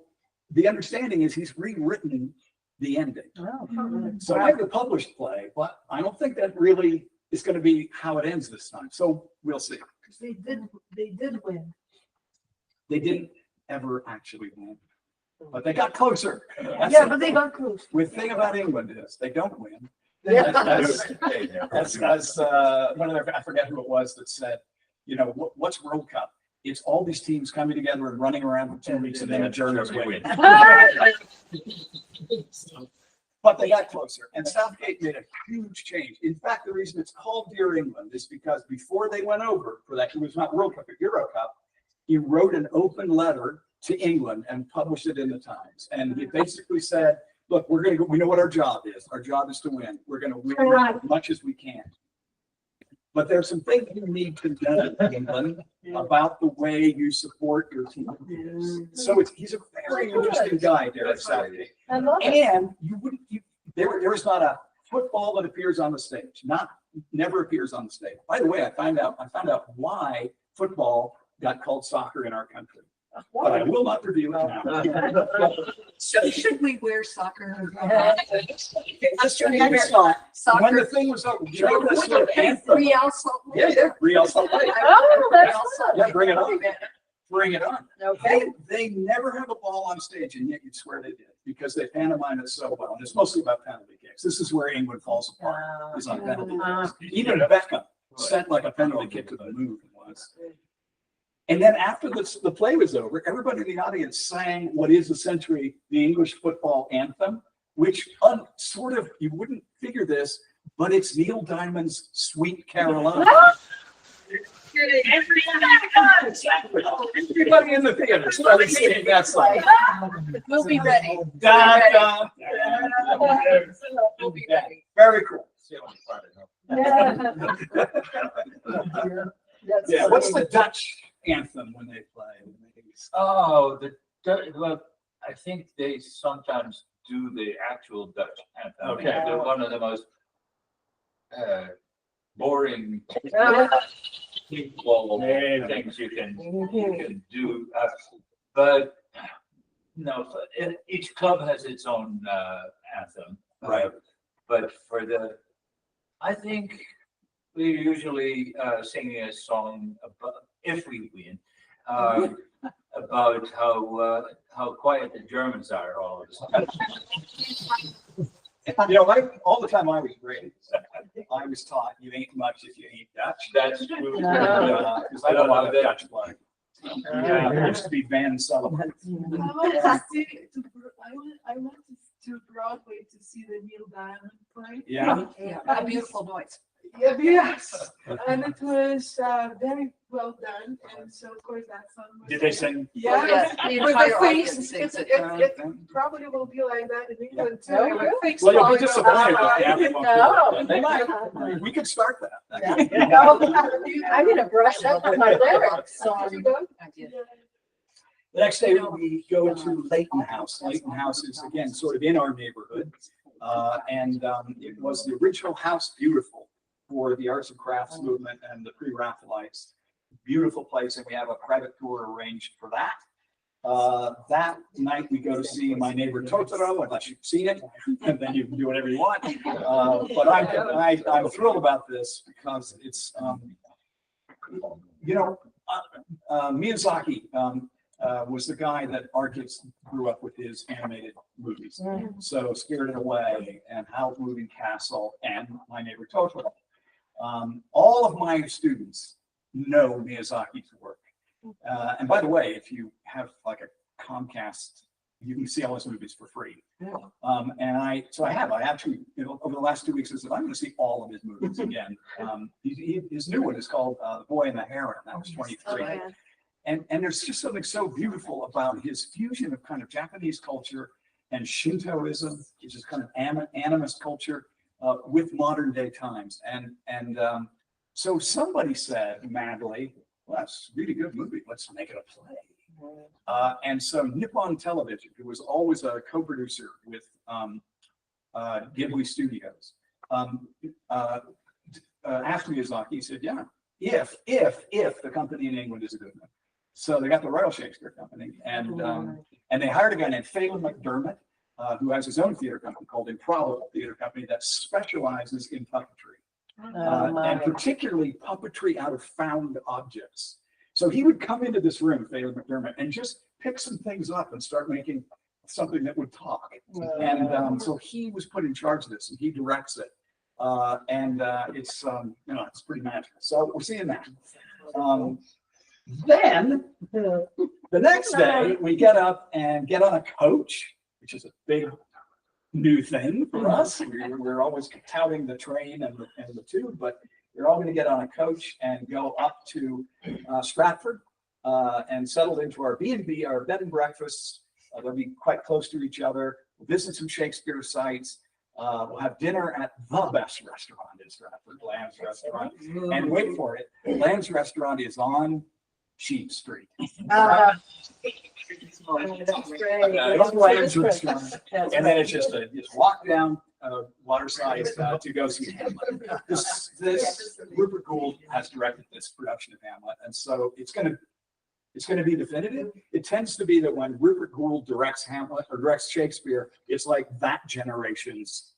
the understanding is he's rewritten the ending. So I have the published play, but I don't think that really is going to be how it ends this time. So we'll see. They did win. They didn't ever actually win, but they got closer. But they got close. The thing about England is they don't win. Yeah. That's one of their, I forget who it was that said, you know, what's World Cup? It's all these teams coming together and running around for 2 weeks and then the Germans win. But they got closer, and Southgate made a huge change. In fact, the reason it's called Dear England is because before they went over for that, it was not World Cup, but Euro Cup, he wrote an open letter to England and published it in the Times. And he basically said, look, we're going to go, we know what our job is. Our job is to win. We're going to win as much as we can. But there's some things you need to know in England about the way you support your team. So he's a very interesting guy, Derek Southgate. And there is not a football that appears on the stage. Never appears on the stage. By the way, I found out why football got called soccer in our country. But I will not reveal it now. So should we wear soccer? Soccer. When the thing was over, you know, this little anthem. Real Salt Lake. Yeah, Real Salt Lake. Yeah, bring it on. Bring it on. Okay. They never have a ball on stage, and yet you'd swear they did because they pantomime it so well. And it's mostly about penalty kicks. This is where England falls apart. Is on penalty kicks. Even Beckham sent like a penalty kick to the moon once. And then after the play was over, everybody in the audience sang what is essentially the English football anthem, which sort of, you wouldn't figure this, but it's Neil Diamond's Sweet Caroline. Everybody in the theater started singing that song. We'll be ready. We'll be ready. Very cool. Yeah, what's the Dutch anthem when they play? Oh, well, I think they sometimes do the actual Dutch anthem. Okay. They're one of the most boring football things you can do. But no, each club has its own anthem. Right. But I think we're usually singing a song about, if we win, about how quiet the Germans are all of a sudden. You know, all the time I was raised, I was taught you ain't much if you ain't Dutch. That's true. Because I know a lot of Dutch blood. There used to be Van Sullivan. I went to Broadway to see the Neil Diamond play. Yeah. A beautiful noise. Yeah, yes, and it was very well done, and so of course that song was. Did they sing? Yeah, Yes, the with entire the audience face, sings it. it probably will be like that in England too. Oh, with face Well, you'll falling be disappointed off. if they haven't. No. They might. We could start that. I'm gonna brush up on my lyrics, so Did you go? I did. The next day we go to Leighton House. Leighton House is again sort of in our neighborhood. And it was the original House Beautiful for the arts and crafts movement and the pre-Raphaelites. Beautiful place, and we have a private tour arranged for that. That night we go to see My Neighbor Totoro, unless you've seen it, and then you can do whatever you want. But I'm thrilled about this because it's, Miyazaki was the guy that our kids grew up with his animated movies. So Spirited Away and Howl's Moving Castle and My Neighbor Totoro. All of my students know Miyazaki's work. And by the way, if you have like a Comcast, you can see all his movies for free. I actually, over the last 2 weeks, I said, I'm going to see all of his movies again. His new one is called The Boy and the Heron. That was 23. And there's just something so beautiful about his fusion of kind of Japanese culture and Shintoism, which is kind of animist culture, with modern day times. So somebody said madly, well, that's a really good movie. Let's make it a play. And so Nippon Television, who was always a co-producer with Ghibli Studios, after Miyazaki said, yeah, if the company in England is a good one. So they got the Royal Shakespeare Company, and they hired a guy named Phelan McDermott, who has his own theater company called Improbable Theater Company that specializes in puppetry. And particularly puppetry out of found objects. So he would come into this room, Phelan McDermott, and just pick some things up and start making something that would talk. And so he was put in charge of this, and he directs it. It's it's pretty magical. So we're seeing that. Then the next day we get up and get on a coach, which is a big new thing for us. We're always touting the train and the tube, but we're all going to get on a coach and go up to Stratford and settle into our B&B, our bed and breakfasts. They'll be quite close to each other. We'll visit some Shakespeare sites. We'll have dinner at the best restaurant in Stratford, Lamb's Restaurant. And wait for it, Lamb's Restaurant is on Sheep Street. That's great. Lamb's Restaurant. And then it's just walk down Waterside to go see Hamlet. This Rupert Gould has directed this production of Hamlet, and so it's going to be definitive. It tends to be that when Rupert Gould directs Hamlet or directs Shakespeare, it's like that generation's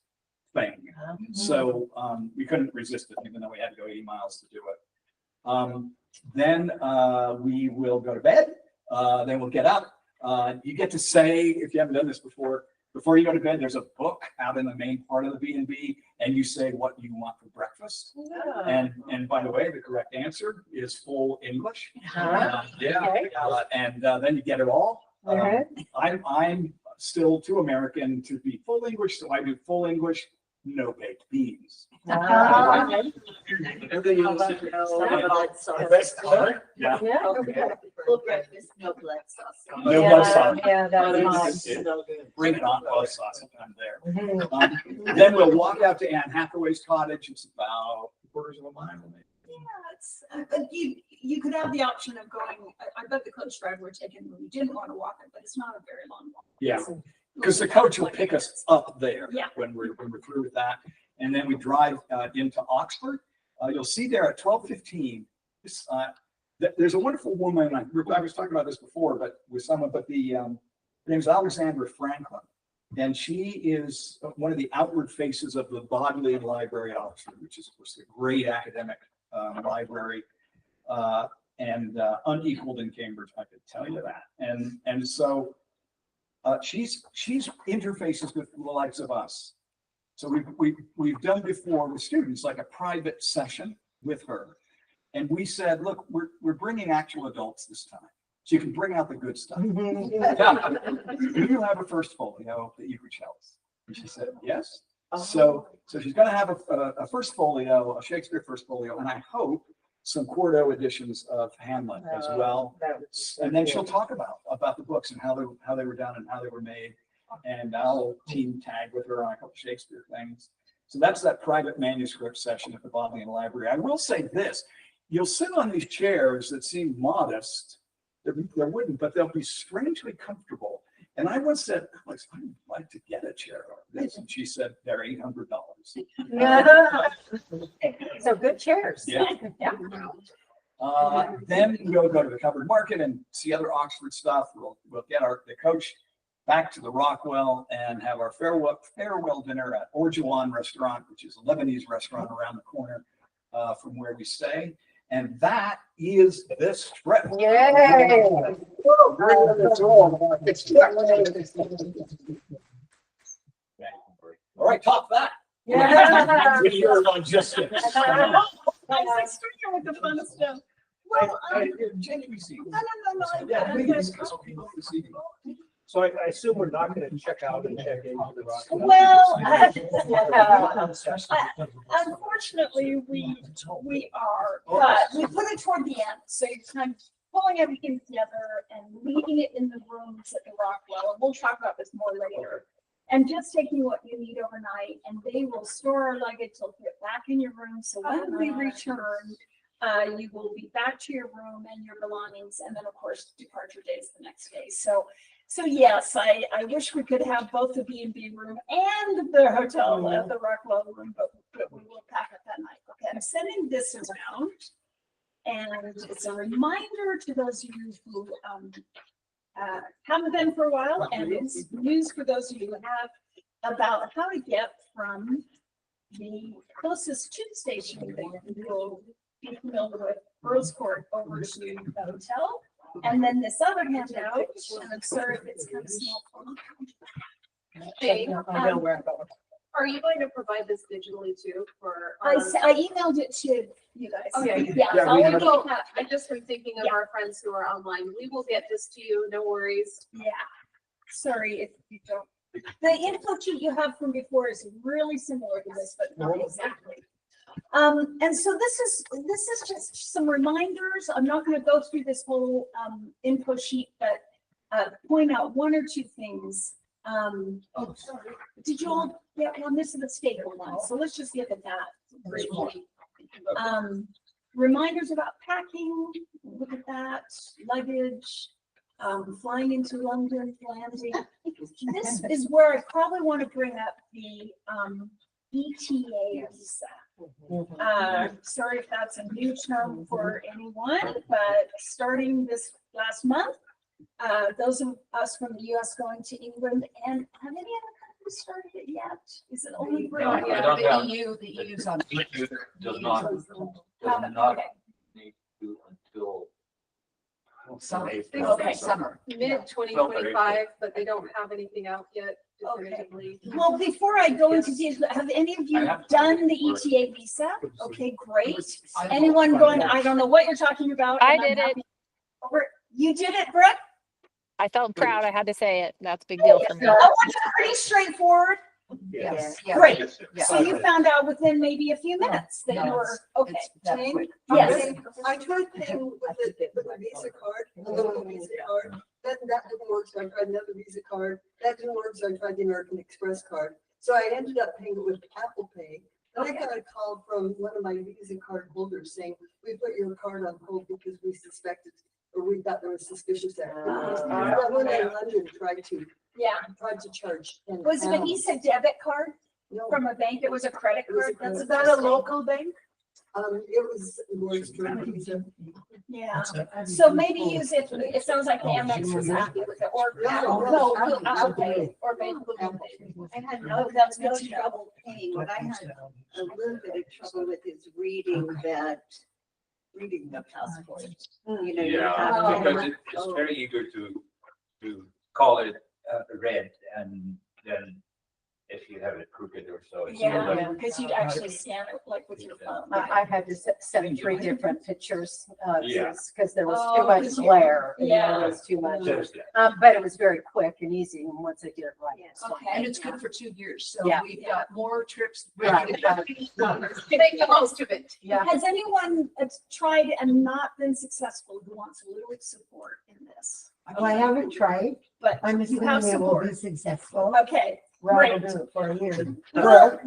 thing. So we couldn't resist it, even though we had to go 80 miles to do it. Then we will go to bed. Then we'll get up. You get to say, if you haven't done this before you go to bed, there's a book out in the main part of the B&B, and you say what you want for breakfast. And by the way, the correct answer is full English. Then you get it all. I'm still too American to be full English, so I do full English, no baked beans. Yeah. Full breakfast, no blood sauce. No blood sauce. Yeah, that's nice. Bring it on, blood sauce if I'm there. Then we'll walk out to Anne Hathaway's cottage. It's about quarters of a mile. But you could have the option of going, I bet the coach driver would take it when we didn't want to walk it, but it's not a very long walk. Yeah, because the coach will pick us up there Yeah. when we're through with that. And then we drive into Oxford. You'll see there at 12:15, there's a wonderful woman, I was talking about this before, but with someone, but her name's Alexandra Franklin. And she is one of the outward faces of the Bodleian Library at Oxford, which is, of course, a great academic library and unequaled in Cambridge, I could tell you that. And so she's interfaces with the likes of us. So we've done before with students like a private session with her. And we said, look, we're bringing actual adults this time. So you can bring out the good stuff. Do you have a first folio that you could show us? And she said, yes. So she's going to have a first folio, a Shakespeare first folio, and I hope some quarto editions of Hamlet as well. And then she'll talk about the books and how they were done and how they were made. And I'll team tag with her on a couple of Shakespeare things. So that's that private manuscript session at the Bodleian Library. I will say this, you'll sit on these chairs that seem modest. They're wooden, but they'll be strangely comfortable. And I once said, Alex, I'd like to get a chair like this. And she said, they're $800. So good chairs. Yeah. Then we'll go to the covered market and see other Oxford stuff. We'll get the coach back to the Rockwell and have our farewell dinner at Orjuan Restaurant, which is a Lebanese restaurant around the corner from where we stay. And that is this trip. Yay! All right, top that. Yeah. With your logistics. I was starting with the fun stuff. Well, Jenny, you see. no. Yeah, please. So I assume we're not gonna check out and check in. Well, unfortunately, we are, but we put it toward the end, so you're kind of pulling everything together and leaving it in the rooms at the Rockwell, and we'll talk about this more later. And just taking what you need overnight, and they will store our luggage, they'll put it back in your room, so when we return, you will be back to your room and your belongings, and then of course, departure day is the next day. So yes, I wish we could have both the B&B room and the hotel, the Rockwell room, but we will pack up that night. Okay, I'm sending this around. And it's a reminder to those of you who haven't been for a while, and it's news for those of you who have, about how to get from the closest tube station that you'll be familiar with, Rose Court, over to the hotel. And then this other handout, and I'm sorry if it's kind of small. Jane, I know where I'm going. are you going to provide this digitally too for? I emailed it to you guys. Okay. Yeah. Yeah, I'll we have- go- I just been thinking of our friends who are online. We will get this to you, no worries. Yeah. Sorry if you don't. The info sheet you have from before is really similar to this, but not exactly. And so this is just some reminders. I'm not going to go through this whole info sheet, but point out one or two things. Oh, sorry. Did you all get one? This is the staple one. So let's just look at that briefly. Reminders about packing. Look at that. Luggage. Flying into London, landing. This is where I probably want to bring up the ETA visa. Sorry if that's a new term for anyone, but starting this last month, those of us from the US going to England, and have any other countries started it yet? Is it only No, I Britain? don't have- The EU's on. EU does not Okay. need to until. Summer. April. Okay. Summer. Mid 2025, but they don't have anything out yet Okay. definitively. Well, before I go into these, have any of you done the ETA visa? Okay, great. Anyone going, I don't know what you're talking about. I and I'm did it. happy- You did it, Brooke? I felt proud. I had to say it. That's a big deal for me. Oh, it's pretty straightforward. Yes. Great. Yeah. So you found out within maybe a few minutes that you were, okay. It's that Jane? quick. Yes. I tried paying with a Visa card, a little Visa card. That didn't work, so I tried another Visa card. That didn't work, so I tried the American Express card. So I ended up paying with Apple Pay. And I got a call from one of my Visa card holders saying, we put your card on hold because we suspected, or we thought there was suspicious activity. So I went in London and tried to charge. and Was it a Visa debit card No, from a bank? It was a credit It was a card? That's credit about card. a local bank? it was more extreme Visa. Yeah. So maybe use it, it sounds like Amex was happy with it, or, no, Apple Pay, or maybe Google Pay. I had Oh, that's no good to know. trouble paying. What I had a little bit of trouble with is reading the passport. You know, you Yeah, have to- because it's very eager to call it red, and then if you have it crooked or so. it's Yeah, like- because you'd actually scan it like with your phone. I had to send 3 different pictures, Yeah. because there was Oh, too much 'cause you- glare. and yeah. There was too much. Just- But it was very quick and easy, and once I did it right. it's fine. Okay. And it's good for 2 years, so Yeah. we've got more trips. Right. Make the most of it. Yeah. Has anyone tried and not been successful who wants a little support in this? Well, I haven't tried. But I'm you assuming have it will be support. successful. Okay, Well, I'll great. do it for a year. Well,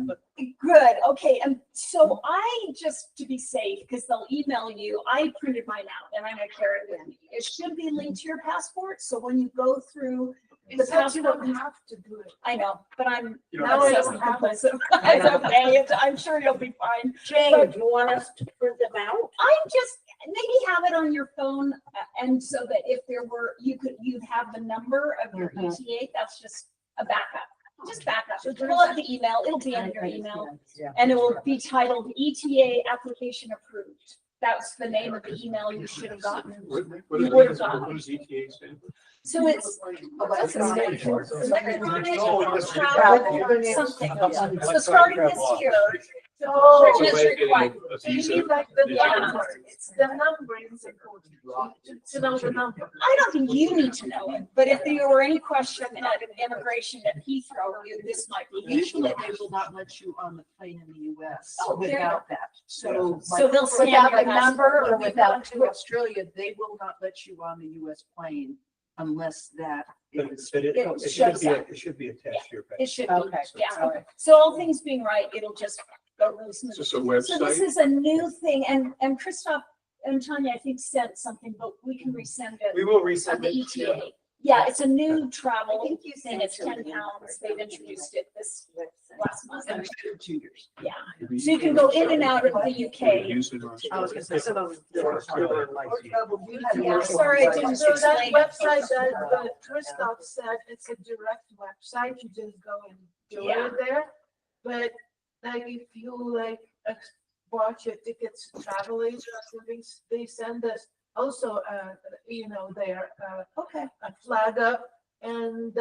good, okay, and so I, just to be safe, because they'll email you, I printed mine out and I'm gonna carry it with me. It should be linked to your passport, so when you go through the Except you passport, don't have to do it. I know, but I'm You don't not have to. so compulsive. It's okay, I'm sure you'll be fine. Jane, But- do you want us to print them out? I'm just, maybe have it on your phone, and so that if there were, you'd have the number of your ETA, that's just a backup. Just backup. So pull up the email, it'll be in your email, and it will be titled ETA application approved. That's the name of the email you should have gotten. You would have gotten. What does ETA stand for? So it's electronic travel, something. So starting this year. It's required. You mean like the number, it's the number is important, to know the number. I don't think you need to know it, but if there were any question at immigration at Heathrow, this might be. Usually they will not let you on the plane in the US Oh, without that. So. So they'll scan Without your a number or When we without. go to Australia, they will not let you on the US plane unless that is. But It it shows should be, up. it should be attached to your. It should be, Okay. yeah. So all things being right, it'll just go really Is smoothly. this a So this website? is a new thing, and Christoph and Tanya, I think, sent something, but we can resend it. We will Of resend the it. ETA. Yeah, it's a new travel think you thing. sent It's it to 10 me. pounds. They've introduced it this last month. And it's been 2 years. Yeah. So you can go in and out of the UK. Use it on- I was gonna say, some of them. Yeah, sorry, I didn't So that explain. website that Christoph said, it's a direct website, you just go and do Yeah. it there. But like if you like watch your tickets to travel agents, they send us also, their Okay. a flag up, and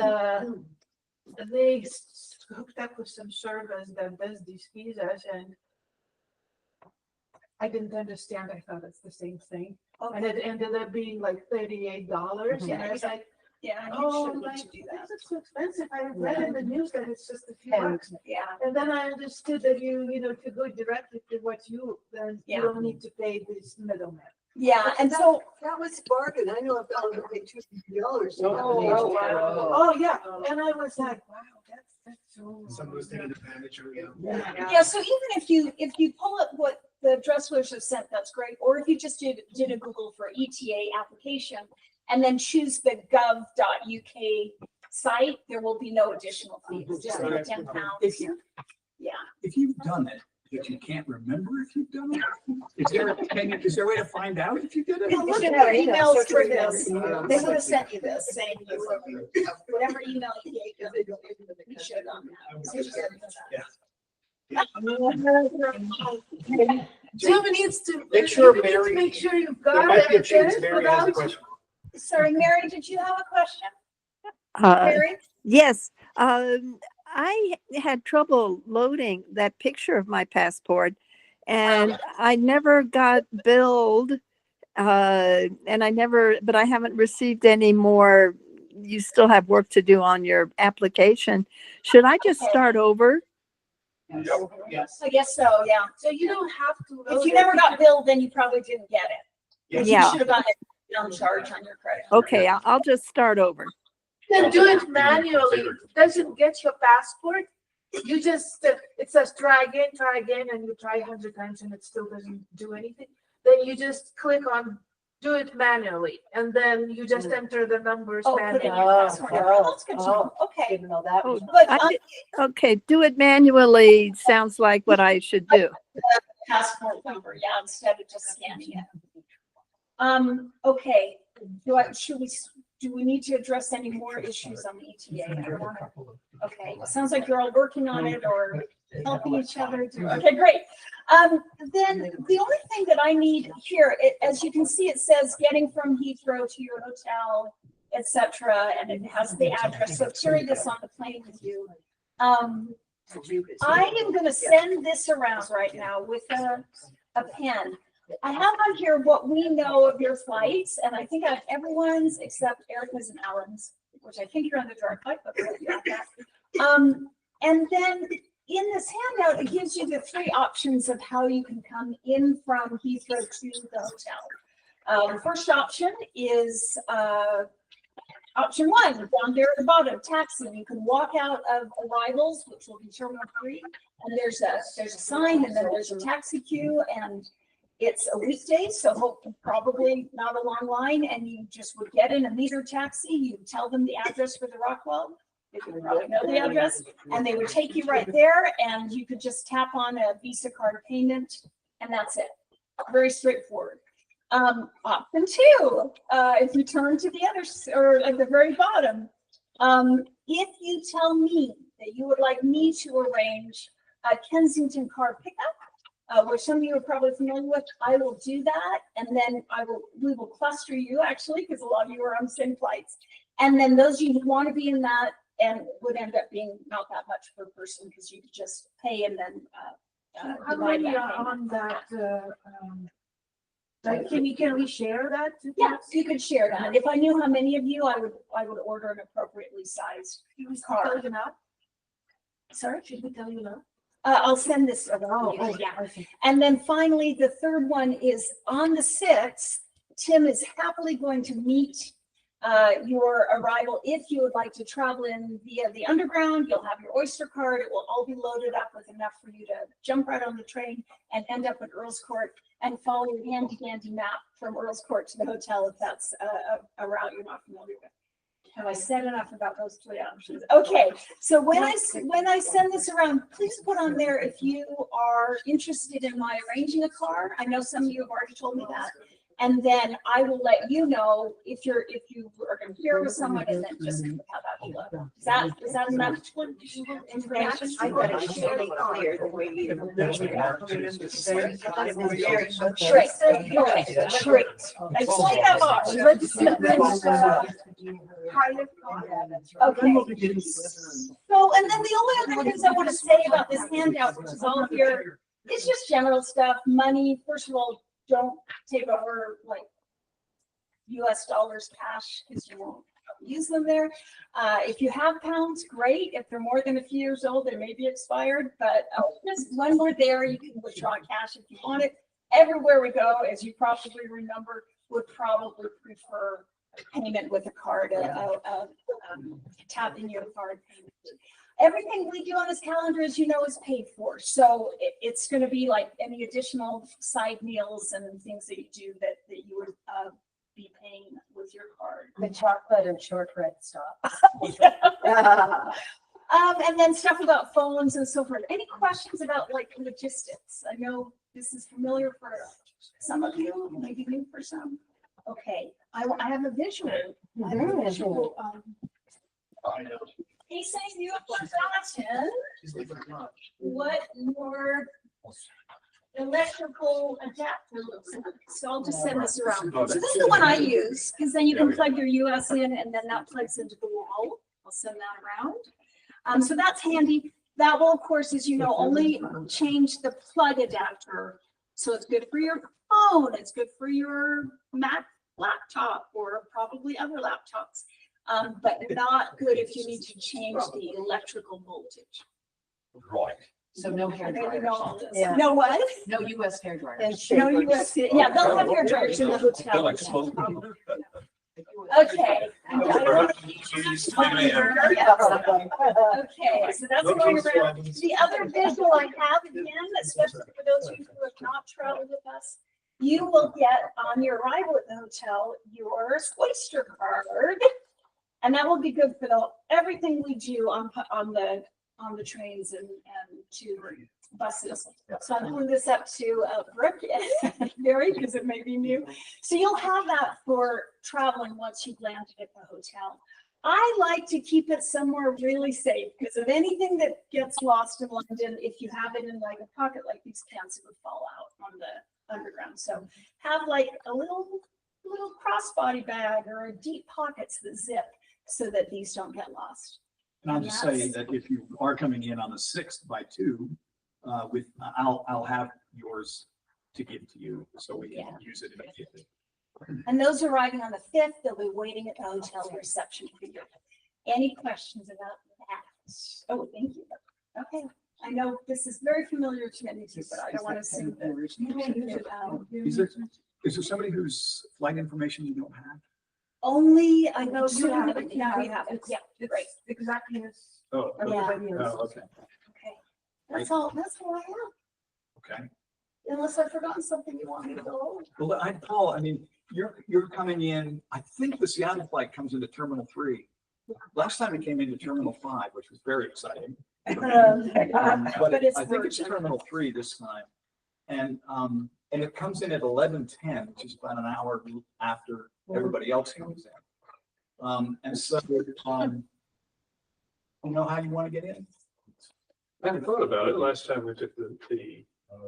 they hooked up with some service that does these visas, and I didn't understand. I thought it's the same thing, and it ended up being like $38. And I was like, Yeah, oh, you should like, need to do that. this is too expensive. I read in the news that it's just a few And- bucks. Yeah. And then I understood that if you go directly to then Yeah. you don't need to pay this middleman. Yeah, and so, That was a bargain. I know I found it like $200. Oh, wow. Oh, yeah. And I was like, wow, that's so. Some was taking advantage of you. yeah, so even if you pull up what the Dresslers have sent, that's great. Or if you just did a Google for ETA application and then choose the gov.uk site, there will be no additional fees, just the 10 pounds. If you, Yeah. if you've done it, but you can't remember if you've done it, is there a way to find out if you did it? Look at their emails for this. They would have sent you this saying whatever email you gave them, you should have done that. Jim needs to. Make sure you need to Mary- Make sure you've There got might be a it. chance Mary has a question. Sorry, Mary, did you have a question? Uh, Mary? yes, I had trouble loading that picture of my passport, and I never got billed, and but I haven't received any more. You still have work to do on your application. Should I just start over? Yes. I guess so, yeah. So you don't have to. If you never got billed, then you probably didn't get it. Yes. You Yeah. should have gotten it on charge on your credit. Okay, I'll just start over. Then do it manually. It doesn't get your passport. You just, it says try again, and you try 100 times and it still doesn't do anything. Then you just click on do it manually, and then you just enter the numbers Oh, put in manually. your password. Oh, that's good to know. Okay. Didn't know that. Oh, But okay, do it manually sounds like what I should do. passport number, yeah, instead of just scanning it. Okay, do we need to address any more issues on the ETA? Okay, sounds like you're all working on it or helping each other. Okay, great. Then the only thing that I need here, as you can see, it says getting from Heathrow to your hotel, etc., and it has the address. So carry this on the plane with you. I am going to send this around right now with a pen. I have on here what we know of your flights, and I think I have everyone's except Erica's and Alan's, which I think you're on the direct flight, but we'll do that. And then in this handout, it gives you the 3 options of how you can come in from Heathrow to the hotel. The first option is option 1, down there at the bottom, taxi. You can walk out of arrivals, which will be Terminal 3, and there's a sign, and then there's a taxi queue, and it's a weekday, so probably not a long line, and you just would get in a meter taxi. You tell them the address for the Rockwell. You probably know the address, and they would take you right there, and you could just tap on a Visa card payment, and that's it. Very straightforward. Option two, if you turn to the other, or at the very bottom, if you tell me that you would like me to arrange a Kensington car pickup, which some of you are probably familiar with, I will do that. And then we will cluster you actually, because a lot of you are on the same flights. And then those of you who want to be in that and would end up being not that much per person because you could just pay and then How divide many that are payment. on that, like, can we share that? Yeah, you could share that. If I knew how many of you, I would order an appropriately sized car. Tell you now? Sorry? Should we tell you now? I'll send this around. Yeah. And then finally, the third one is on the 6th, Tim is happily going to meet your arrival. If you would like to travel in via the underground, you'll have your Oyster card. It will all be loaded up with enough for you to jump right on the train and end up at Earl's Court and follow your handy dandy map from Earl's Court to the hotel if that's a route you're not familiar with. Have I said enough about those three options? Okay, so when I send this around, please put on there if you are interested in my arranging a car. I know some of you have already told me that. And then I will let you know if you are going to hear with someone and then just how that will look. Is that enough information? I thought it was really clear the way you. Great. It's like that bar. Okay. So, and then the only other things I want to say about this handout, which is all of your, it's just general stuff, money. First of all, don't take over like US dollars cash because you won't use them there. If you have pounds, great. If they're more than a few years old, they may be expired, but just when we're there, you can withdraw cash if you want it. Everywhere we go, as you probably remember, would probably prefer payment with a card, tapping your card payment. Everything we do on this calendar, as you know, is paid for. So it's going to be like any additional side meals and things that you do that you would be paying with your card. The chocolate and shortbread stuff. And then stuff about phones and so forth. Any questions about like logistics? I know this is familiar for some of you, maybe new for some. Okay, I have a visual. I have a visual. He's saying you have forgotten what your electrical adapter looks like. So I'll just send this around. So this is the one I use because then you can plug your US in and then that plugs into the wall. I'll send that around. So that's handy. That will, of course, as you know, only change the plug adapter. So it's good for your phone. It's good for your Mac laptop or probably other laptops. But not good if you need to change the electrical voltage. Right. So no hair dryers. Yeah. No what? No US hair dryers. And No US, yeah, they'll have hair dryers in the hotel. Okay. Okay, so that's going around. The other visual I have again, especially for those of you who have not traveled with us, you will get on your arrival at the hotel your Oyster card. And that will be good for everything we do on the trains and to buses. So I'm pulling this up to Brooke, Mary, because it may be new. So you'll have that for traveling once you've landed at the hotel. I like to keep it somewhere really safe because if anything that gets lost in London, if you have it in like a pocket like these pants, it would fall out on the underground. So have like a little crossbody bag or deep pockets that zip so that these don't get lost. And I'll just say that if you are coming in on the 6th by 2, I'll have yours to give to you so we can use it immediately. And those arriving on the 5th, they'll be waiting at the hotel reception for you. Any questions about that? Oh, thank you. Okay. I know this is very familiar to many of you, but I don't want to assume that. Is there somebody whose flight information you don't have? Only I know you have it. Yeah, we have it. Yeah, great. Exactly as Oh, everybody else. okay. Okay. That's all I have. Okay. Unless I've forgotten something you want me to go over. Well, Paul, I mean, you're coming in, I think the Seattle flight comes into Terminal 3. Last time it came into Terminal 5, which was very exciting. But it's I think it's Terminal 3 this time. And it comes in at 11:10, which is about an hour after everybody else comes in. And so, you know how you want to get in? I hadn't thought about it. Last time we took the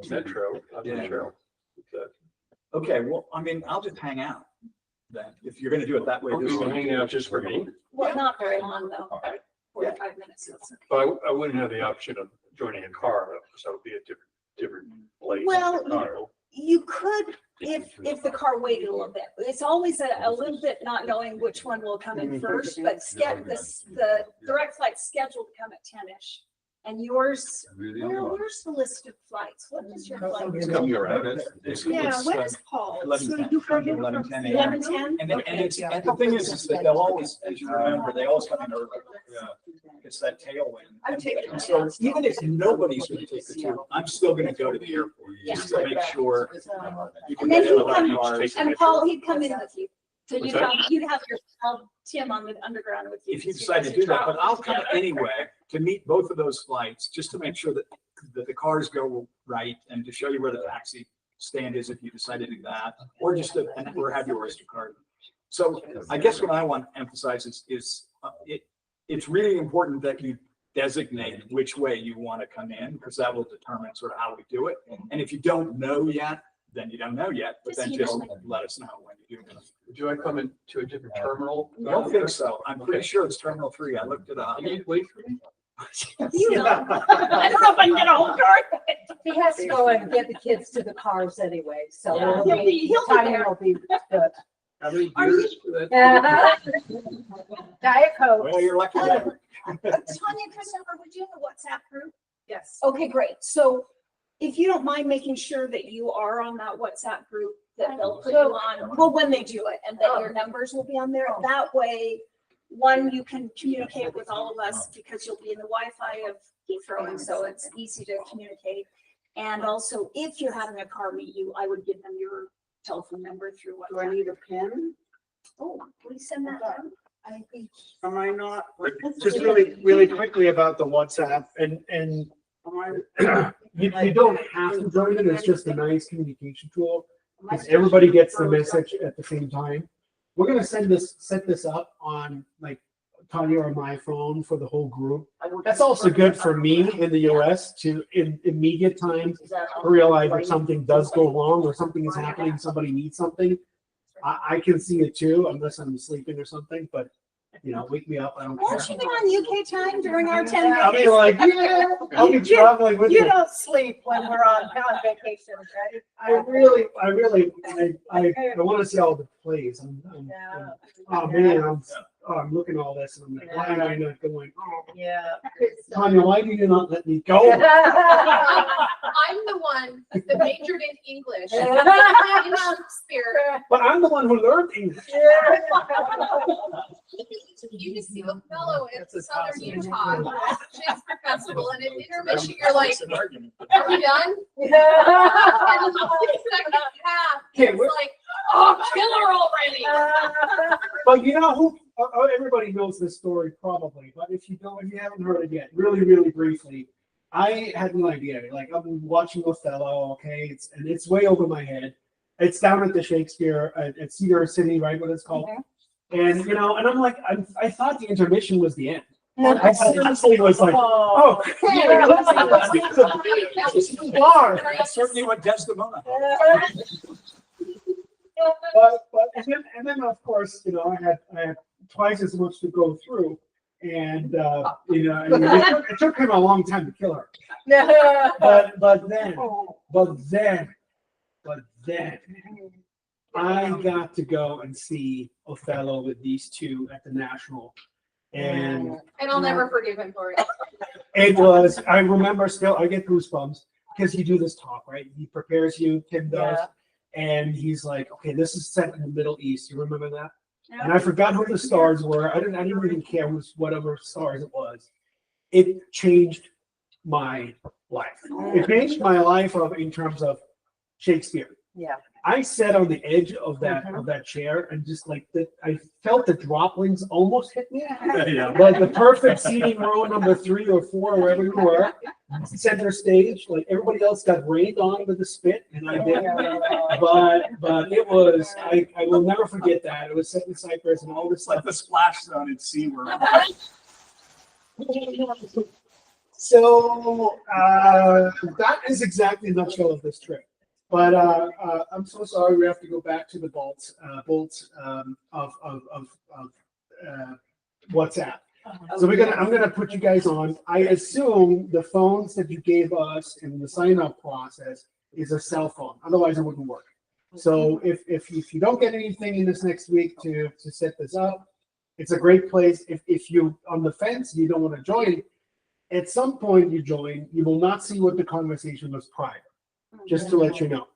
metro, metro. Okay, well, I mean, I'll just hang out then, if you're gonna do it that way. You can hang out just for me. Well, not very long though, 45 minutes. That's okay. But I wouldn't have the option of joining a car, so it would be a different place. Well, you could, if the car waited a little bit. It's always a little bit not knowing which one will come in first, but the direct flight's scheduled to come at 10-ish. And yours, where's the list of flights? What is your flight? It's coming around. Yeah, what is Paul? 11:10. 11:10? And the thing is that they'll always, as you remember, they always come in early. It's that tailwind. I'm taking it. So even if nobody's gonna take the tour, I'm still gonna go to the airport just to make sure. You can And then get in he'd without come, cars. and Paul, he'd come in with you. So What's you'd have your Tim on the underground with you. If you decide to do that, but I'll come anyway to meet both of those flights, just to make sure that the cars go right and to show you where the taxi stand is if you decide to do that, or just to, or have your Oyster card. So I guess what I want to emphasize is it's really important that you designate which way you want to come in, because that will determine sort of how we do it. And if you don't know yet, then you don't know yet, but then just let us know when you do know. Do I come into a different terminal? I don't think so. I'm pretty sure it's Terminal 3. I looked it up. Can you wait for me? You know, I don't know if I can get a whole card. He has to go and get the kids to the cars anyway, so Yeah. it'll be, He'll be timing there. will be good. How many Are years for that? Diet Coke. Well, you're lucky. Tanya, Christopher, would you have a WhatsApp group? Yes. Okay, great. So if you don't mind making sure that you are on that WhatsApp group, that they'll put you on, well, when they do it, and that your numbers will be on there. That way, one, you can communicate with all of us because you'll be in the Wi-Fi of Heathrow, and so it's easy to communicate. And also, if you're having a car meet you, I would give them your telephone number through WhatsApp. Do I need a pen? Oh, please send that down. I think, am I not? Just really quickly about the WhatsApp and you don't have to join it. It's just a nice communication tool. Because everybody gets the message at the same time. We're gonna set this up on like Tanya or my phone for the whole group. That's also good for me in the US to in immediate time realize if something does go wrong or something is happening, somebody needs something. I can see it too, unless I'm sleeping or something, but you know, wake me up. I don't care. Won't you be on UK time during our 10 days? I'll be like, yeah, I'll be traveling with You you. don't sleep when we're on vacation, right? I want to see all the plays. Oh man, I'm looking at all this and I'm like, why am I not going? Oh, Yeah. Tanya, why do you not let me go? I'm the one that majored in English and in Shakespeare. But I'm the one who learned English. You just see a fellow in Southern Utah Shakespeare Festival, and at intermission, you're like, are we done? And the second half, Okay, it's like, oh, killer already. But you know who? Everybody knows this story probably, but if you haven't heard it yet, really briefly, I had no idea. Like I'm watching Othello, okay, it's way over my head. It's down at the Shakespeare at Cedar City, right? What it's called. And you know, and I'm like, I thought the intermission was the end. I seriously was like, oh, That's certainly what Desdemona. But and then of course, you know, I had twice as much to go through, and you know, I mean, it took him a long time to kill her. But then I got to go and see Othello with these two at the National, and I'll never forgive him for it. it was. I remember still. I get goosebumps because you do this talk, right? He prepares you. Tim does. Yeah. And he's like, okay, this is set in the Middle East. You remember that? Yeah. And I forgot who the stars were. I didn't even care whatever stars it was. It changed my life. It changed my life in terms of Shakespeare. Yeah. I sat on the edge of that chair and just like I felt the droplings almost hit me. Yeah. But the perfect seating row number 3 or 4, wherever you were, center stage, like everybody else got rained on with the spit, and I didn't. But it was I will never forget that. It was set in Cyprus and all this It's like stuff. the splash zone at SeaWorld. So that is exactly the nutshell of this trip. But I'm so sorry we have to go back to the bolts of WhatsApp. So I'm gonna put you guys on. I assume the phones that you gave us in the sign up process is a cell phone. Otherwise, it wouldn't work. So if you don't get anything in this next week to set this up, it's a great place. If you on the fence, you don't want to join. At some point you join, you will not see what the conversation was prior. Just to let you know.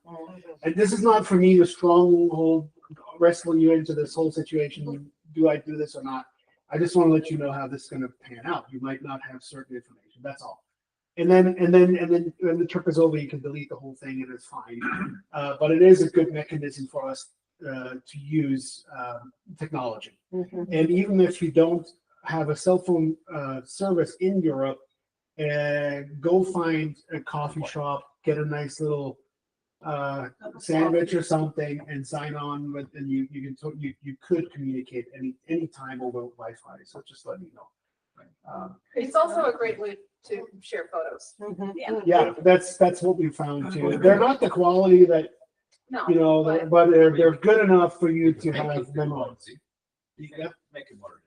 And this is not for me to stronghold wrestle you into this whole situation. Do I do this or not? I just want to let you know how this is going to pan out. You might not have certain information. That's all. And then when the trip is over, you can delete the whole thing and it's fine. But it is a good mechanism for us to use technology. And even if you don't have a cell phone service in Europe, go find a coffee shop, get a nice little sandwich or something, and sign on with, and you could communicate any time over Wi-Fi. So just let me know. It's also a great way to share photos. Yeah, that's what we found too. They're not the quality that No, but they're good enough for you to have them on. Yeah. Make it more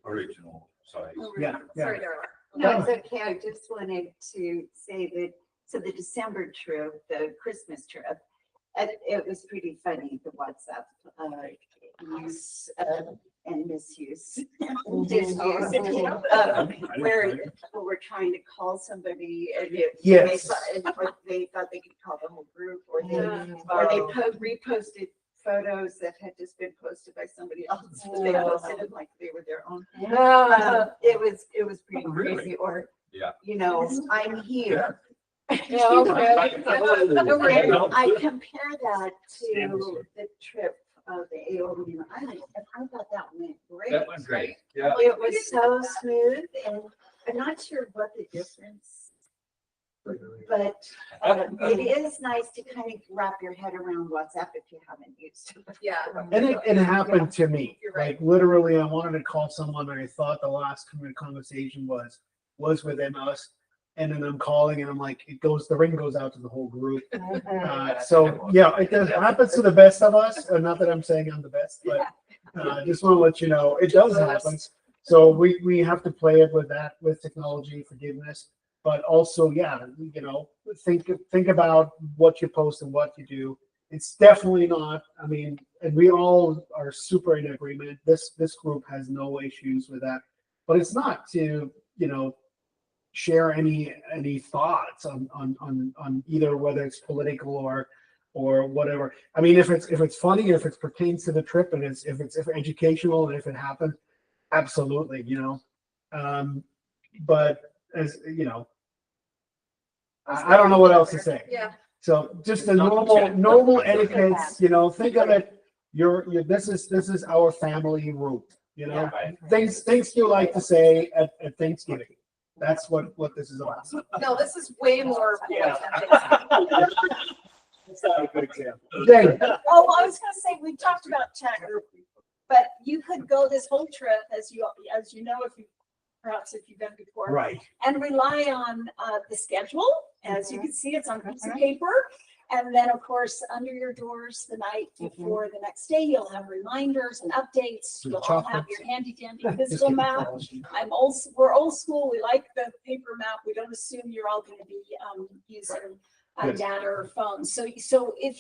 original size. Yeah. sorry, there No, it's okay. I just wanted to say that, so the December trip, the Christmas trip, it was pretty funny, the WhatsApp use and misuse. Where people were trying to call somebody and Yes. they thought they could call the whole group, or they reposted photos that had just been posted by somebody else. But they posted it like they were their own. It was pretty crazy. Or I'm here. I compare that to the trip of the Aeolian Islands, and I thought that went great. That went great. Yeah. It was so smooth, and I'm not sure what the difference, but it is nice to kind of wrap your head around WhatsApp if you haven't used it. Yeah. And it happened to me. Like literally, I wanted to call someone, and I thought the last conversation was within us. And then I'm calling, and I'm like, the ring goes out to the whole group. So yeah, it does happens to the best of us. Not that I'm saying I'm the best, but I just want to let you know it does happen. So we have to play it with technology, forgiveness, but also think about what you post and what you do. It's definitely not. I mean, and we all are super in agreement. This group has no issues with that, but it's not to share any thoughts on either whether it's political or whatever. I mean, if it's funny, if it pertains to the trip, and if it's educational, and if it happened, absolutely, but as I don't know what else to say. Yeah. So just the normal etiquettes, think of it. This is our family root. Things you like to say at Thanksgiving. That's what this is about. No, this is way more. That's not a good example. Oh, I was gonna say, we talked about tech, but you could go this whole trip, as you know, if you've been before. Right. And rely on the schedule. As you can see, it's on a piece of paper. And then, of course, under your doors the night before the next day, you'll have reminders and updates. You'll all have your handy dandy physical map. We're old school. We like the paper map. We don't assume you're all going to be using data or phones. So if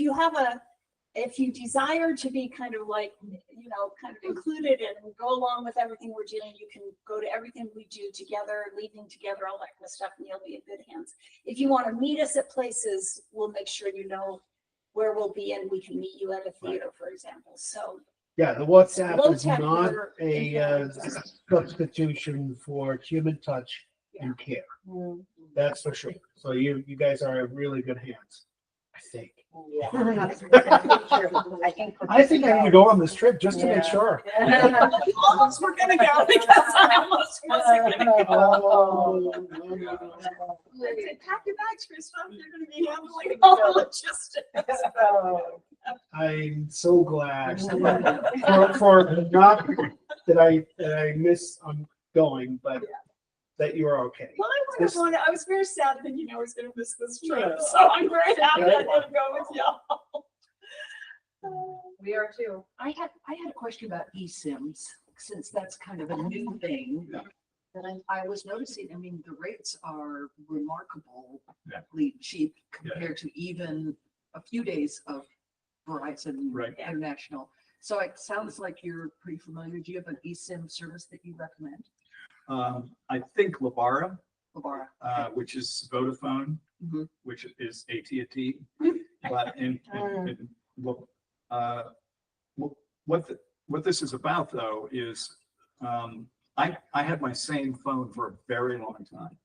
you desire to be kind of like, kind of included and go along with everything we're doing, you can go to everything we do together, leaving together, all that kind of stuff, and you'll be in good hands. If you want to meet us at places, we'll make sure you know where we'll be, and we can meet you at a theater, for example. So yeah, the WhatsApp is not a substitution for human touch and care. That's for sure. So you guys are in really good hands, I think. Yeah. I think I'm gonna go on this trip just to make sure. Almost we're gonna go because I almost wasn't gonna go. I said, pack your bags, Christoph, you're gonna be handling all the logistics. I'm so glad for not that I miss on going, but that you are okay. Well, I was very sad thinking I was gonna miss this trip, so I'm very happy I didn't go with y'all. We are too. I had a question about eSIMs, since that's kind of a new thing. And I was noticing, I mean, the rates are remarkably cheap compared to even a few days of Verizon International. So it sounds like you're pretty familiar. Do you have an eSIM service that you recommend? I think Labara, Labara. which is Vodafone, which is AT&T. But what this is about though is I had my same phone for a very long time.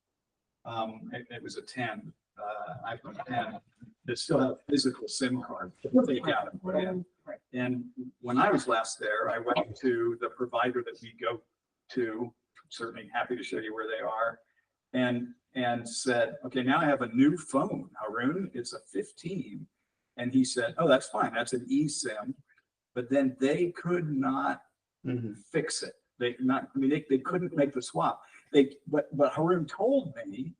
It was a 10, iPhone 10 that still had a physical SIM card to take out and put in. And when I was last there, I went to the provider that we go to. Certainly happy to show you where they are, and said, okay, now I have a new phone, Haroon, it's a 15. And he said, oh, that's fine, that's an eSIM. But then they could not fix it. They couldn't make the swap. But Haroon told me,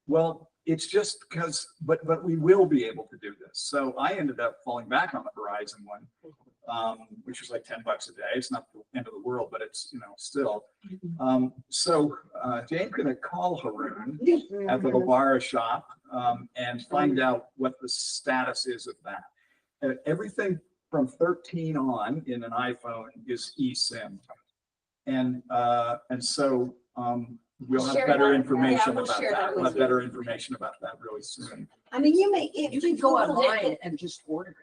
well, it's just because, but we will be able to do this. So I ended up falling back on the Verizon one, which was like $10 a day. It's not the end of the world, but it's, still. So Jane's gonna call Haroon at the Labara shop and find out what the status is of that. Everything from 13 on in an iPhone is eSIM. And so we'll have better information about that. We'll have better information about that really soon. I mean, You can go online and just order it.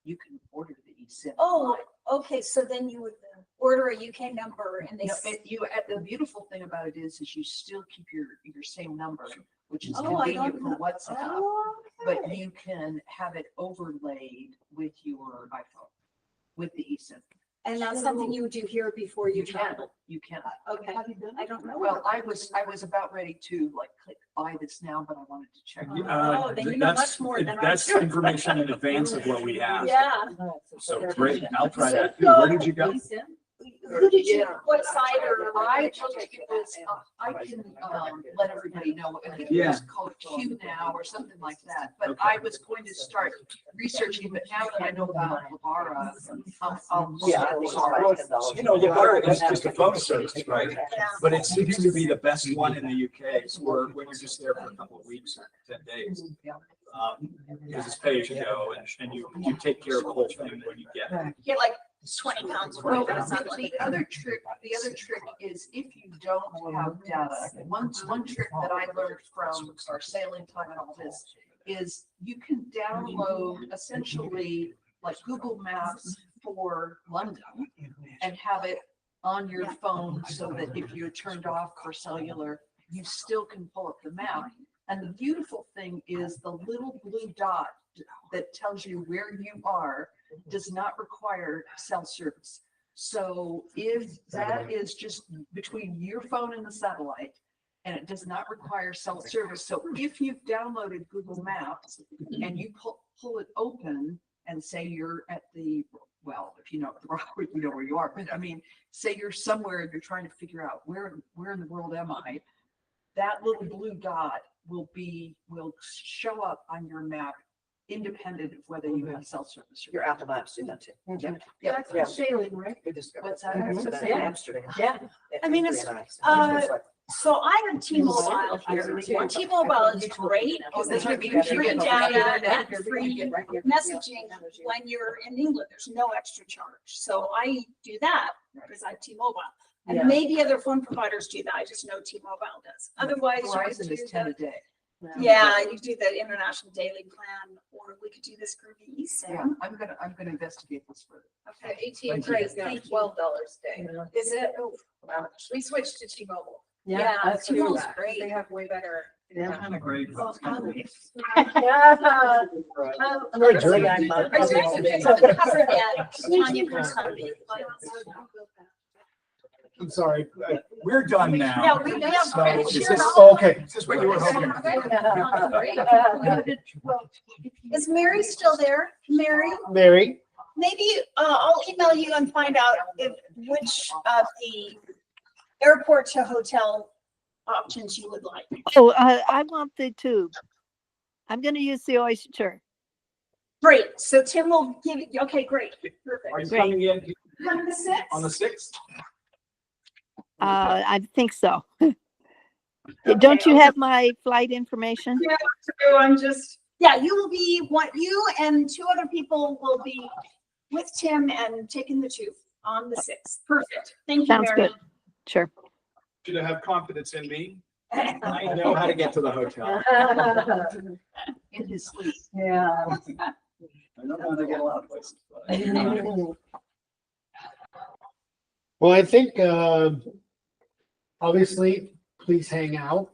You can order the eSIM. Oh, okay, so then you would order a UK number and they. The beautiful thing about it is you still keep your same number, which is Oh, I convenient don't for WhatsApp, Oh, but okay. you can have it overlaid with your iPhone, with the eSIM. And that's something you would do here before you travel. You can. Okay, I don't know. Well, I was about ready to click buy this now, but I wanted to check. Oh, then you know much more than I That's do. information in advance of what we have. Yeah. So great, I'll try that too. Where did you go? Who did you, what side or? I told you it was, I can let everybody know. I think it was called Q now or something like that. But I was going to start researching, but now that I know about Labara, I'll. Labara is just a phone service, right? But it seems to be the best one in the UK for when you're just there for a couple of weeks or 10 days. Because it's pay as you go and you take care of the whole thing when you get it. Get like 20 pounds for Well, it or something. the other trick is if you don't have data, one trick that I learned from our sailing time and all this is you can download essentially like Google Maps for London and have it on your phone so that if you're turned off for cellular, you still can pull up the map. And the beautiful thing is the little blue dot that tells you where you are does not require cell service. So if that is just between your phone and the satellite, and it does not require cell service. So if you've downloaded Google Maps and you pull it open and say you're at the, well, if you know you know where you are, but I mean, say you're somewhere and you're trying to figure out where in the world am I, that little blue dot will show up on your map independent of whether you have cell service. Your Apple Maps do that too. Yeah. That's sailing, right? What's that? In Amsterdam. Yeah. I mean, it's, so I have T-Mobile here. And T-Mobile is great because they give you free data and free messaging when you're in England. There's no extra charge. So I do that because I have T-Mobile. And maybe other phone providers do that. I just know T-Mobile does. Otherwise, you Verizon could is do 10 a the, day. yeah, you do the international daily plan, or we could do this groovy Yeah, eSIM. I'm gonna investigate this further. Okay. AT&T is now $12 a day. Is it? Oh, We switched to T-Mobile. yeah, that's T-Mobile's They great. have way better It's kind of great. but it's kind of- I'm sorry. We're done now. Yeah, we have. So is this, Okay. is this what you were hoping? Is Mary still there? Mary? Mary, Maybe I'll email you and find out which of the airport to hotel options you would like. Oh, I want the tube. I'm going to use the oyster. Great, so Tim will give you, okay, great, Are you perfect. Great. coming in On the sixth? on the 6th? I think so. Don't you have my flight information? Yeah, so I'm just, yeah, you will be, you and 2 other people will be with Tim and taking the tube on the 6th. Perfect. Thank you, Sounds Mary. good. Sure. Should have confidence in me. I know how to get to the hotel. In his sleep. Yeah. I don't know how to get a lot of places. but well, I think, obviously, please hang out.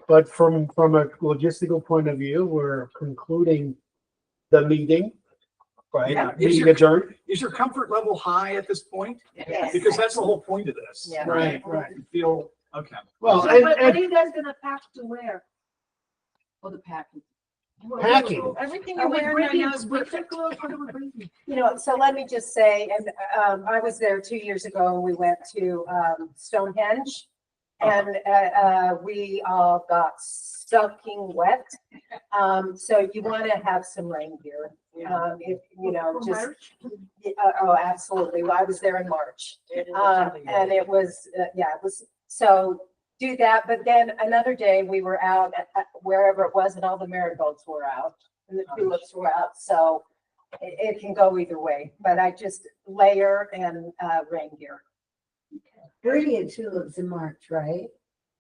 But from a logistical point of view, we're concluding the meeting, right? Yeah. Is Meeting your- adjourned. Is your comfort level high at this point? Yes. Because that's the whole point of this. Yeah. Right. You feel, okay. Well, So and, what and are you guys gonna pack to wear? Oh, the packing. packing. Everything Are you're we wearing right bringing now is winter perfect. clothes? What are we bringing? You know, so let me just say, and I was there 2 years ago and we went to Stonehenge. And we all got soaking wet. So you want to have some rain gear. If, you know, For just, March? oh, absolutely. I was there in March. And it was, yeah, it was, so do that. But then another day we were out at wherever it was and all the marigolds were out and the tulips were out. So it can go either way, but I just layer and rain gear. Brilliant tulips in March, right?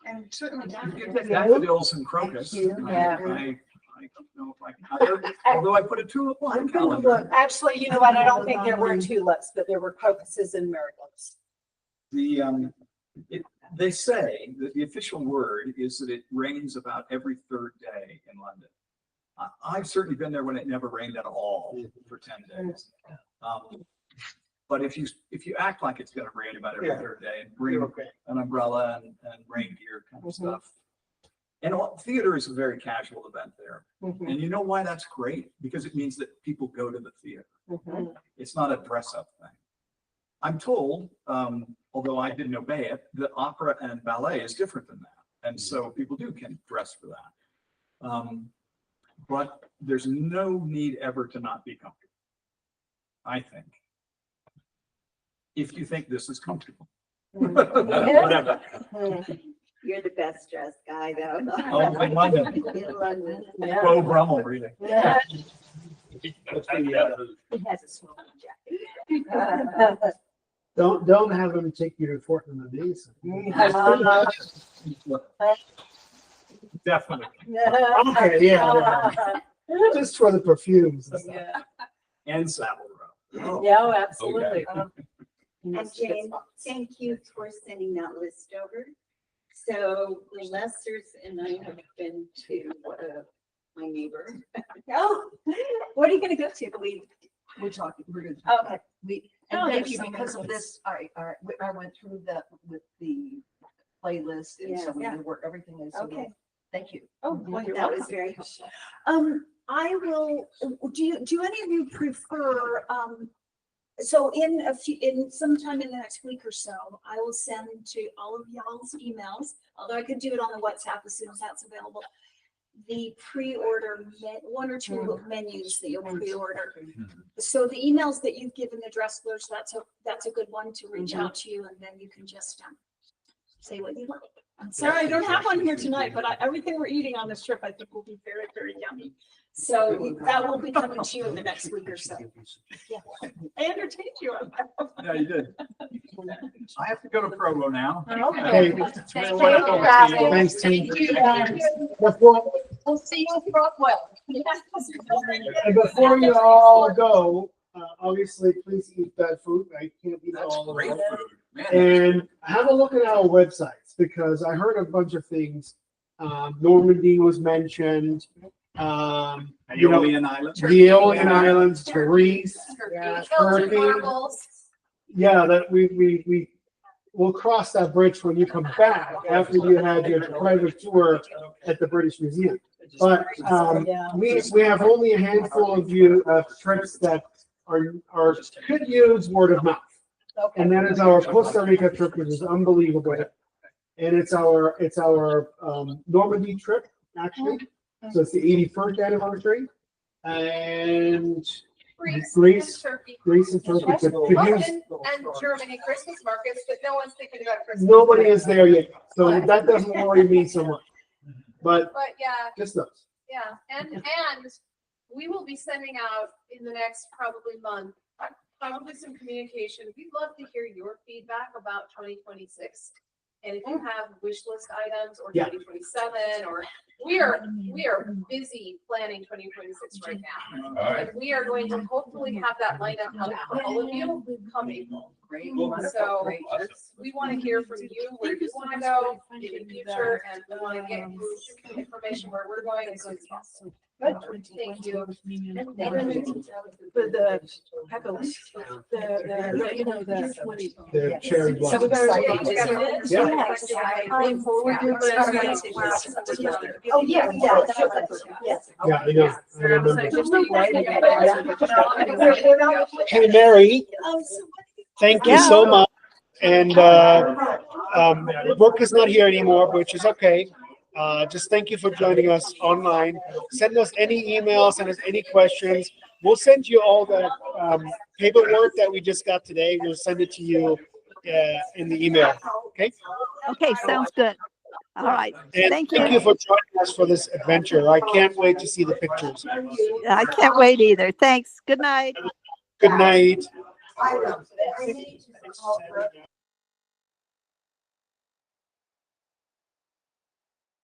And certainly. You get daffodils and crocus. Thank you. Yeah. I don't know if I can, although I put a tulip on the calendar. Actually, you know what? I don't think there were tulips, but there were crocuses and marigolds. They say that the official word is that it rains about every 3rd day in London. I've certainly been there when it never rained at all for 10 days. But if you act like it's going to rain about every 3rd day and bring an umbrella and rain gear kind of stuff. And theater is a very casual event there. And you know why that's great? Because it means that people go to the theater. It's not a dress up thing. I'm told, although I didn't obey it, that opera and ballet is different than that. And so people can dress for that. But there's no need ever to not be comfortable, I think. If you think this is comfortable. Whatever. You're the best dressed guy though. Oh, in London. In London. Beau Brummel, really. He has a small jacket. Don't have them take you to Fortnum and Mason. Definitely. Okay, yeah. Just for the perfumes. And stuff. And Savile Row. Yeah, absolutely. And Jane, thank you for sending that list over. So the Lessers and I have been to my neighbor. Oh, what are you gonna go to? We're talking, we're gonna. Okay. And Oh, thank there's you, some because of good this, I went through that with the playlist and so we Yeah. know where everything is. So Okay. Thank you. Oh, boy, That was very helpful. I will, do any of you prefer, so in sometime in the next week or so, I will send to all of y'all's emails, although I could do it on the WhatsApp as soon as that's available. The pre-order, 1 or 2 menus that you'll pre-order. So the emails that you've given the Dresslers, that's a good one to reach out to you and then you can just say what you like. I'm sorry, I don't have one here tonight, but everything we're eating on this trip, I think will be very, very yummy. So that will be coming to you in the next week or so. Yeah, I entertained you. Yeah, you did. I have to go to Provo now. Okay. It's really wonderful to see you. Thanks, team. We'll see you in Rockwell. And before you all go, obviously, please eat that food. I can't eat That's all of great it. food. Man. And have a look at our websites because I heard a bunch of things Normandy was mentioned. You know, Aeolian Islands. the Aeolian Islands, Greece. Belgian Turkey. marbles. Yeah, that we will cross that bridge when you come back after you had your private tour at the British Museum. But we have only a handful of trips that are could use word of mouth. And that is our Costa Rica trip, which is unbelievable. And it's our Normandy trip, actually. So it's the 81st anniversary. And Greece and Turkey. And Germany Christmas markets, but no one's thinking about Christmas. Nobody is there yet, so that doesn't worry me so much. But yeah, just those. yeah, and we will be sending out in the next probably month, probably some communication. We'd love to hear your feedback about 2026. And if you have wish list items or 2027, or we are busy planning 2026 right now. And we are going to hopefully have that lineup out for all of you come April. So we want to hear from you where you want to go in the future, and we want to get you information where we're going as soon as possible. Thank you. For the pebbles, The cherry So we blossom. Oh, yeah. Yeah, I know. I remember. There's no way. Hey, Mary, thank you so much. And Brooke is not here anymore, which is okay. Just thank you for joining us online. Send us any emails, send us any questions. We'll send you all the paperwork that we just got today. We'll send it to you in the email. Okay? Okay, sounds good. All right. And Thank thank you. you for joining us for this adventure. I can't wait to see the pictures. I can't wait either. Thanks. Good night. Good night.